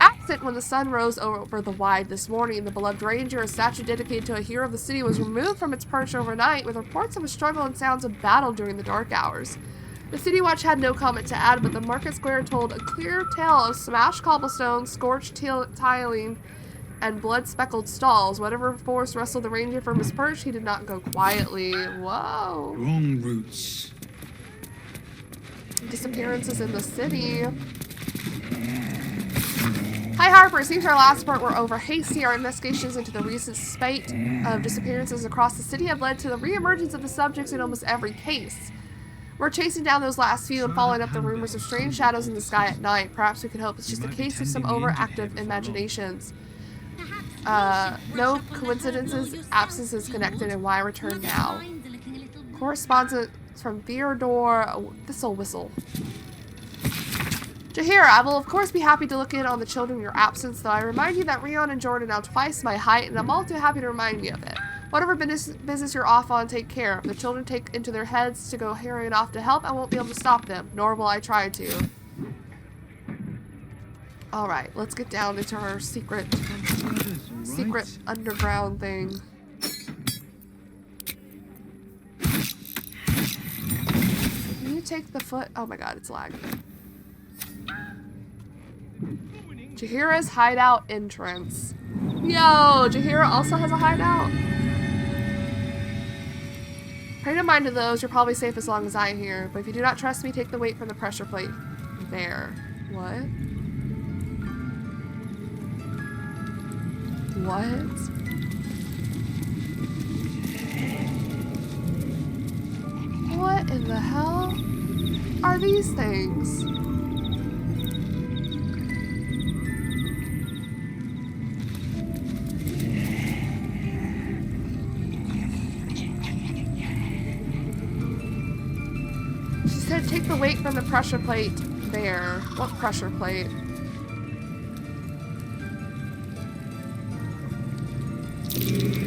absent when the sun rose over the wide this morning. The beloved Ranger, a statue dedicated to a hero of the city, was removed from its perch overnight with reports of a struggle and sounds of battle during the dark hours. The City Watch had no comment to add, but the market square told a clear tale of smashed cobblestone, scorched tiling, and blood-speckled stalls. Whatever force wrestled the ranger from his perch, he did not go quietly. Whoa. Wrong routes. Disappearances in the city. Hi Harper, it seems our last report were over hasty. Our investigations into the recent spate of disappearances across the city have led to the re-emergence of the subjects in almost every case. We're chasing down those last few and following up the rumors of strange shadows in the sky at night. Perhaps we could hope it's just a case of some overactive imaginations. No coincidences, absences connected, and why return now? Correspondence from Theodore Thistle Whistle. Jaheira, I will of course be happy to look in on the children in your absence, though I remind you that Rion and Jordan are now twice my height, and I'm all too happy to remind you of it. Whatever business you're off on, take care. If the children take into their heads to go hurrying off to help, I won't be able to stop them, nor will I try to. Alright, let's get down into our secret underground thing. take the foot? Oh my god, it's lag. Jahira's hideout entrance. Yo, Jahira also has a hideout. Pay no mind to those, you're probably safe as long as I here. But if you do not trust me, take the weight from the pressure plate. There. What? What? What in the hell are these things? She said take the weight from the pressure plate there. What pressure plate?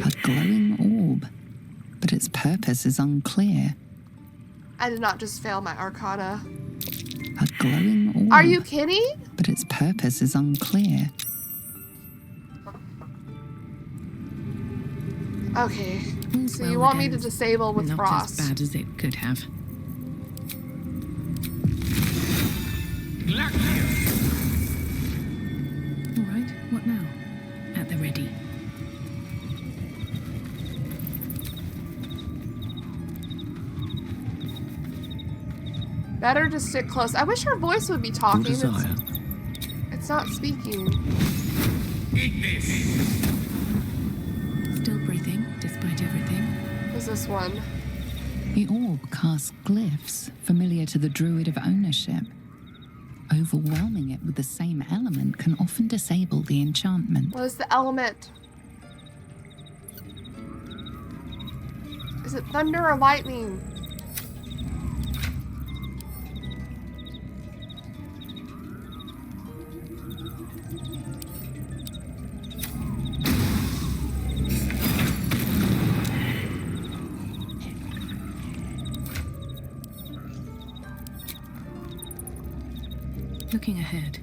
A glowing orb, but its purpose is unclear. I did not just fail my arcana. A glowing orb. Are you kidding? But its purpose is unclear. Okay. So you want me to disable with frost? Not as bad as it could have. All right, what now? At the ready. Better to stick close. I wish her voice would be talking. Desire. It's not speaking. Eat this. Still breathing, despite everything. What's this one? The orb casts glyphs familiar to the druid of ownership. Overwhelming it with the same element can often disable the enchantment. What is the element? Is it thunder or lightning? Looking ahead.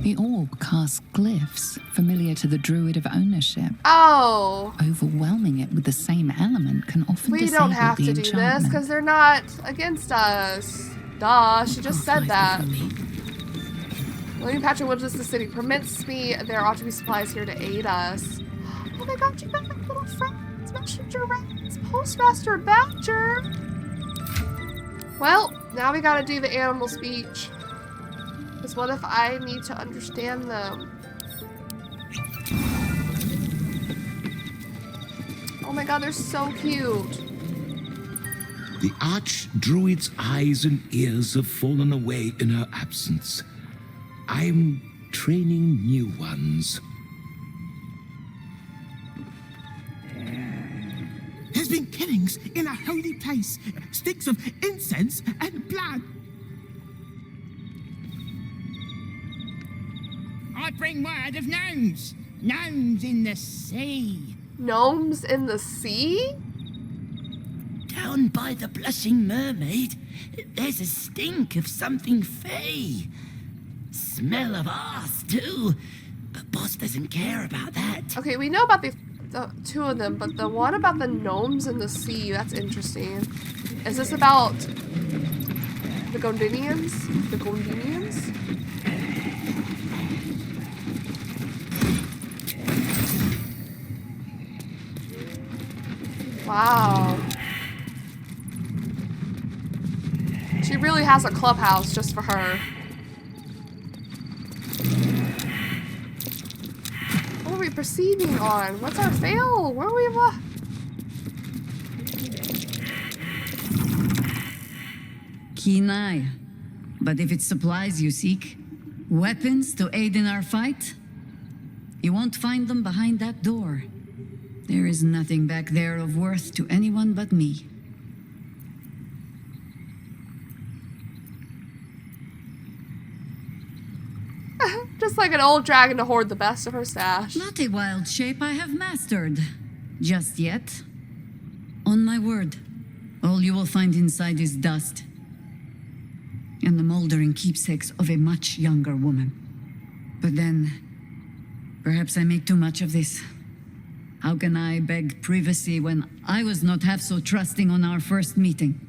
The orb casts glyphs familiar to the druid of ownership. Oh. Overwhelming it with the same element can often We disable don't have the to do this enchantment. because they're not against us. Duh, she just said that. William Patrick Woodless, the city permits me. There ought to be supplies here to aid us. Oh my god, you got my little friends, Messenger Rats, Postmaster Badger. Well, now we gotta do the animal speech. Because what if I need to understand them? Oh my god, they're so cute. The Archdruid's eyes and ears have fallen away in her absence. I'm training new ones. There's been killings in a holy place. Sticks of incense and blood. I bring word of gnomes. Gnomes in the sea. Gnomes in the sea? Down by the Blushing Mermaid, there's a stink of something fey. Smell of arse, too. But boss doesn't care about that. Okay, we know about the two of them, but the one about the gnomes in the sea, that's interesting. Is this about the Gondinians? The Gondinians? Wow. She really has a clubhouse just for her. What are we proceeding on? What's our fail? Where are we? Keen eye. But if it's supplies you seek, weapons to aid in our fight, you won't find them behind that door. There is nothing back there of worth to anyone but me. Just like an old dragon to hoard the best of her stash. Not a wild shape I have mastered. Just yet. On my word, all you will find inside is dust. And the moldering keepsakes of a much younger woman. But then, perhaps I make too much of this. How can I beg privacy when I was not half so trusting on our first meeting?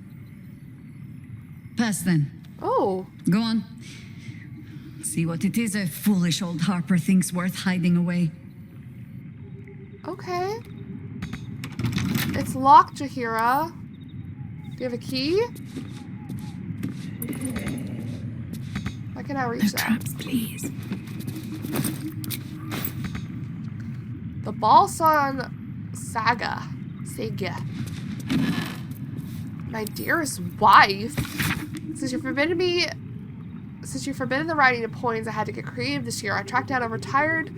Pass then. Oh. Go on. See what it is a foolish old Harper thinks worth hiding away. Okay. It's locked, Jaheira. Do you have a key? Why can I reach that? Traps, please. The Balsan Saga. My dearest wife. Since you've forbidden the writing of poems, I had to get creative this year. I tracked down a retired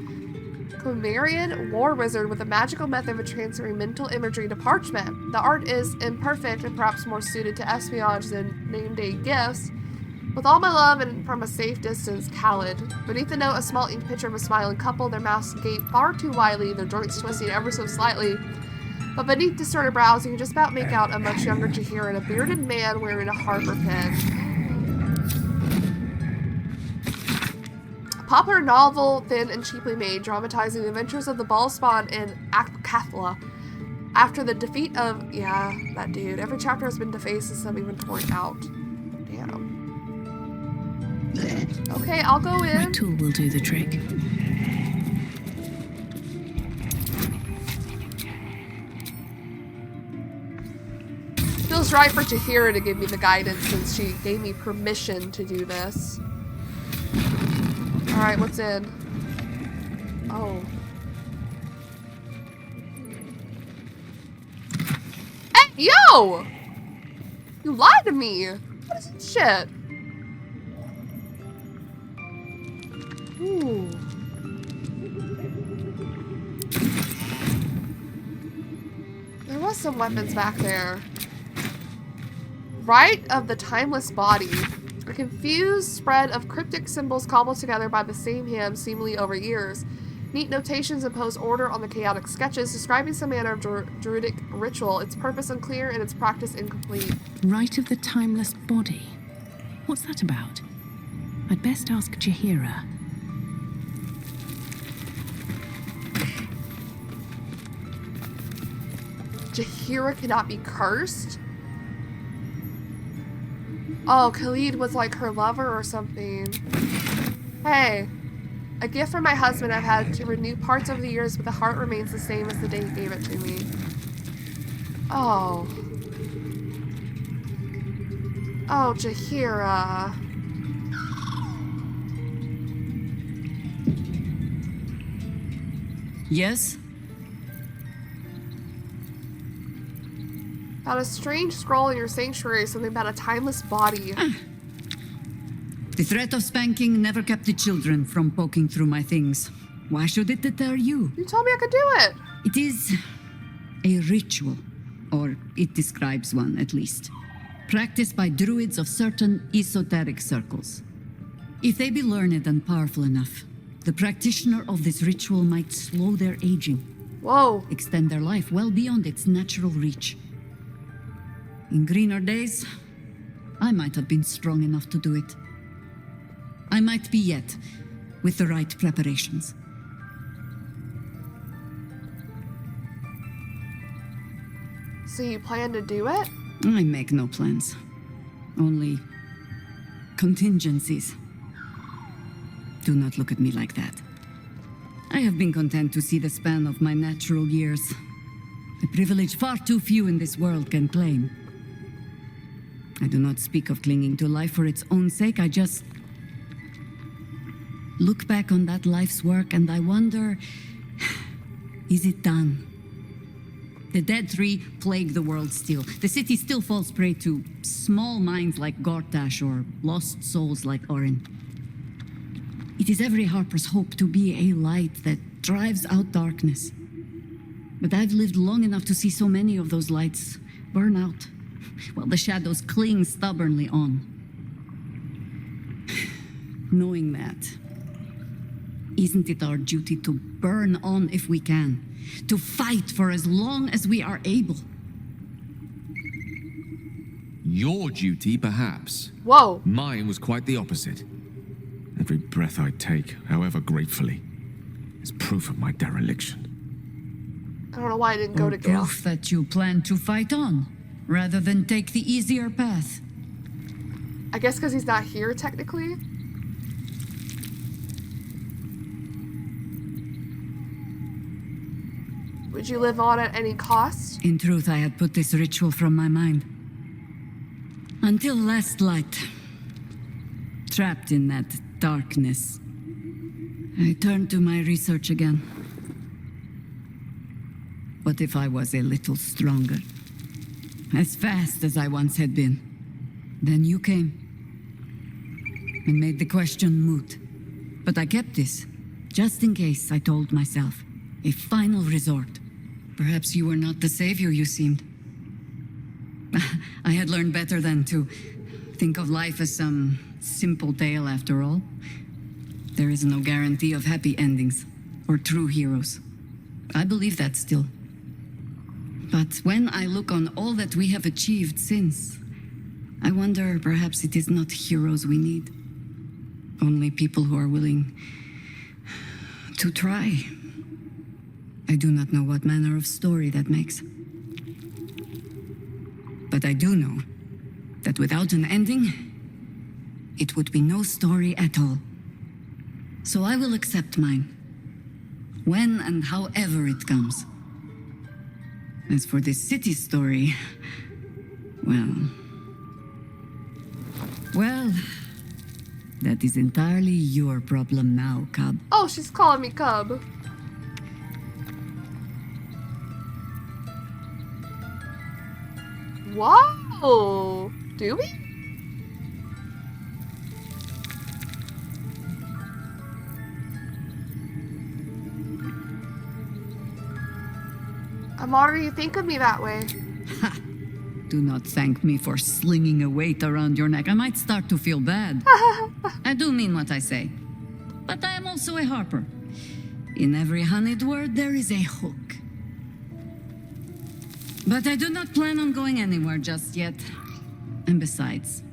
Cumerian war wizard with a magical method of transferring mental imagery to parchment. The art is imperfect and perhaps more suited to espionage than name-day gifts. With all my love and from a safe distance, Khaled. Beneath the note, a small ink picture of a smiling couple, their mouths gape far too widely, their joints twisting ever so slightly. But beneath distorted brows, you can just about make out a much younger Jaheira and a bearded man wearing a Harper pen. A popular novel, thin and cheaply made, dramatizing the adventures of the Ballspawn in Cathla. After the defeat of... yeah, that dude. Every chapter has been defaced and some even torn out. Damn. Okay, I'll go in. My tool will do the trick. Feels right for Jaheira to give me the guidance since she gave me permission to do this. Alright, what's in? Oh. Hey, yo! You lied to me! What is this shit? Ooh. There was some weapons back there. Rite of the Timeless Body. A confused spread of cryptic symbols cobbled together by the same hand seemingly over years. Neat notations impose order on the chaotic sketches, describing some manner of druidic ritual, its purpose unclear and its practice incomplete. Rite of the Timeless Body. What's that about? I'd best ask Jaheira. Jaheira cannot be cursed? Oh, Khalid was like her lover or something. Hey, a gift from my husband I've had to renew parts over the years, but the heart remains the same as the day he gave it to me. Oh. Oh, Jaheira. Yes? About a strange scroll in your sanctuary, something about a timeless body. The threat of spanking never kept the children from poking through my things. Why should it deter you? You told me I could do it. It is a ritual, or it describes one at least, practiced by druids of certain esoteric circles. If they be learned and powerful enough, the practitioner of this ritual might slow their aging. Whoa. Extend their life well beyond its natural reach. In greener days, I might have been strong enough to do it. I might be yet, with the right preparations. So you plan to do it? I make no plans. Only contingencies. Do not look at me like that. I have been content to see the span of my natural years. A privilege far too few in this world can claim. I do not speak of clinging to life for its own sake. I just look back on that life's work and I wonder, is it done? The dead tree plague the world still. The city still falls prey to small minds like Gortash or lost souls like Orin. It is every Harper's hope to be a light that drives out darkness. But I've lived long enough to see so many of those lights burn out, while the shadows cling stubbornly on. Knowing that, isn't it our duty to burn on if we can? To fight for as long as we are able? Your duty, perhaps. Whoa. Mine was quite the opposite. Every breath I take, however gratefully, is proof of my dereliction. I don't know why I didn't go Or to Gale. proof that you plan to fight on, rather than take the easier path. I guess because he's not here, technically. Would you live on at any cost? In truth, I had put this ritual from my mind. Until last light. Trapped in that darkness. I turned to my research again. What if I was a little stronger? As fast as I once had been. Then you came. And made the question moot. But I kept this. Just in case, I told myself. A final resort. Perhaps you were not the savior you seemed. I had learned better than to think of life as some simple tale after all. There is no guarantee of happy endings, or true heroes. I believe that still. But when I look on all that we have achieved since, I wonder perhaps it is not heroes we need. Only people who are willing to try. I do not know what manner of story that makes. But I do know that without an ending, it would be no story at all. So I will accept mine. When and however it comes. As for this city story, well, that is entirely your problem now, Cub. Oh, she's calling me Cub. Whoa! Do we? Amara, you think of me that way. Ha! Do not thank me for slinging a weight around your neck. I might start to feel bad. I do mean what I say. But I am also a harper. In every honeyed word, there is a hook. But I do not plan on going anywhere just yet. And besides,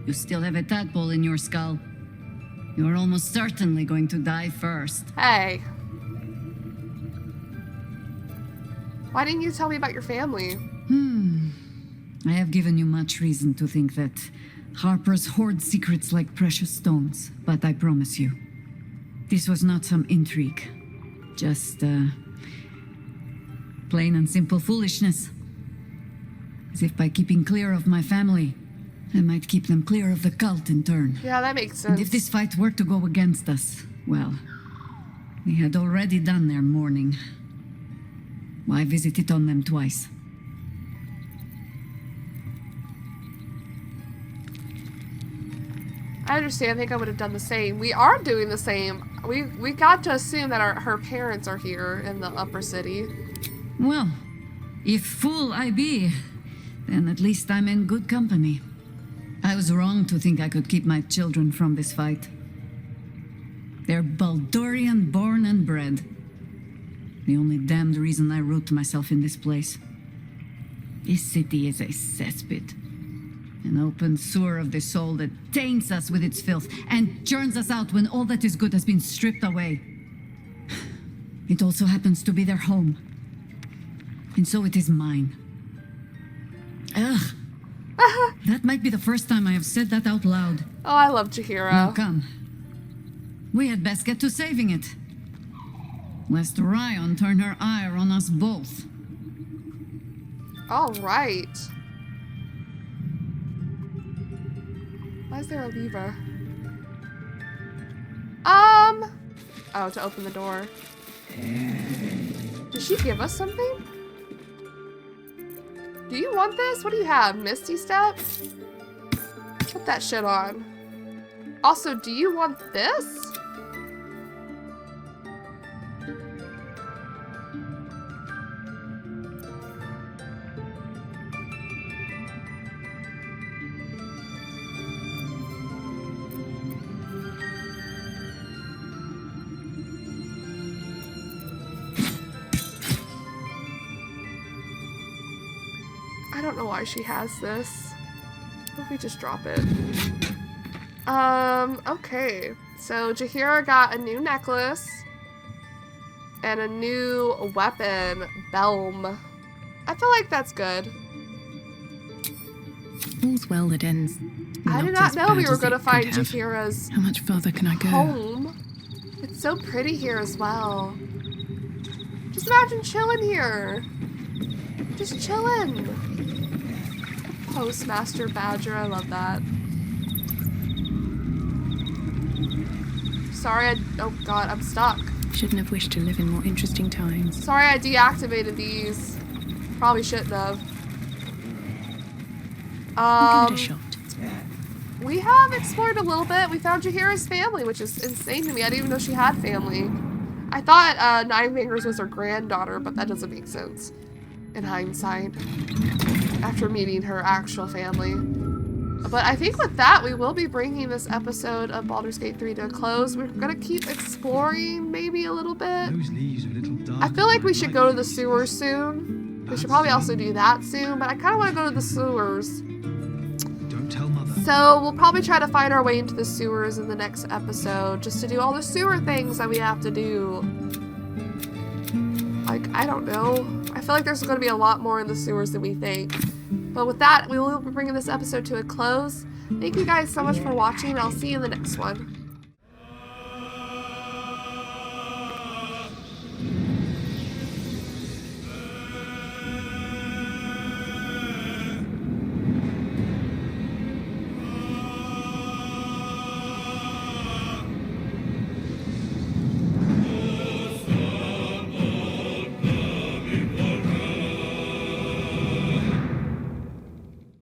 you still have a tadpole in your skull. You are almost certainly going to die first. Hey. Why didn't you tell me about your family? I have given you much reason to think that harpers hoard secrets like precious stones. But I promise you, this was not some intrigue. Just, plain and simple foolishness. As if by keeping clear of my family, I might keep them clear of the cult in turn. Yeah, that makes sense. And if this fight were to go against us, well, we had already done their mourning. Why visit it on them twice? I understand. I think I would have done the same. We are doing the same. We got to assume that her parents are here in the upper city. Well, if fool I be, then at least I'm in good company. I was wrong to think I could keep my children from this fight. They're Baldurian born and bred. The only damned reason I root myself in this place. This city is a cesspit. An open sewer of the soul that taints us with its filth and churns us out when all that is good has been stripped away. It also happens to be their home. And so it is mine. Ugh. That might be the first time I have said that out loud. Oh, I love Jaheira. Now come. We had best get to saving it. Lest Ryan turn her ire on us both. All right. Why is there a lever? Oh, to open the door. Did she give us something? Do you want this? What do you have? Misty Step? Put that shit on. Also, do you want this? I don't know why she has this. What if we just drop it? Okay. So Jaheira got a new necklace. And a new weapon, Belm. I feel like that's good. All's well that ends. I did not know we were going to find Jaheira's How much further can I go? home. It's so pretty here as well. Just imagine chilling here. Just chilling. Postmaster Badger, I love that. Sorry, oh god, I'm stuck. Shouldn't have wished to live in more interesting times. Sorry I deactivated these. Probably shouldn't have. I'll give it a shot. We have explored a little bit. We found Jaheira's family, which is insane to me. I didn't even know she had family. I thought Nine Fingers was her granddaughter, but that doesn't make sense in hindsight after meeting her actual family. But I think with that, we will be bringing this episode of Baldur's Gate 3 to a close. We're going to keep exploring maybe a little bit. Those leaves are a little dark. I feel like we should go to the sewers soon. We should probably also do that soon, but I kind of want to go to the sewers. Don't tell Mother. So we'll probably try to find our way into the sewers in the next episode, just to do all the sewer things that we have to do. Like, I don't know. I feel like there's going to be a lot more in the sewers than we think. But with that, we will be bringing this episode to a close. Thank you guys so much for watching, and I'll see you in the next one.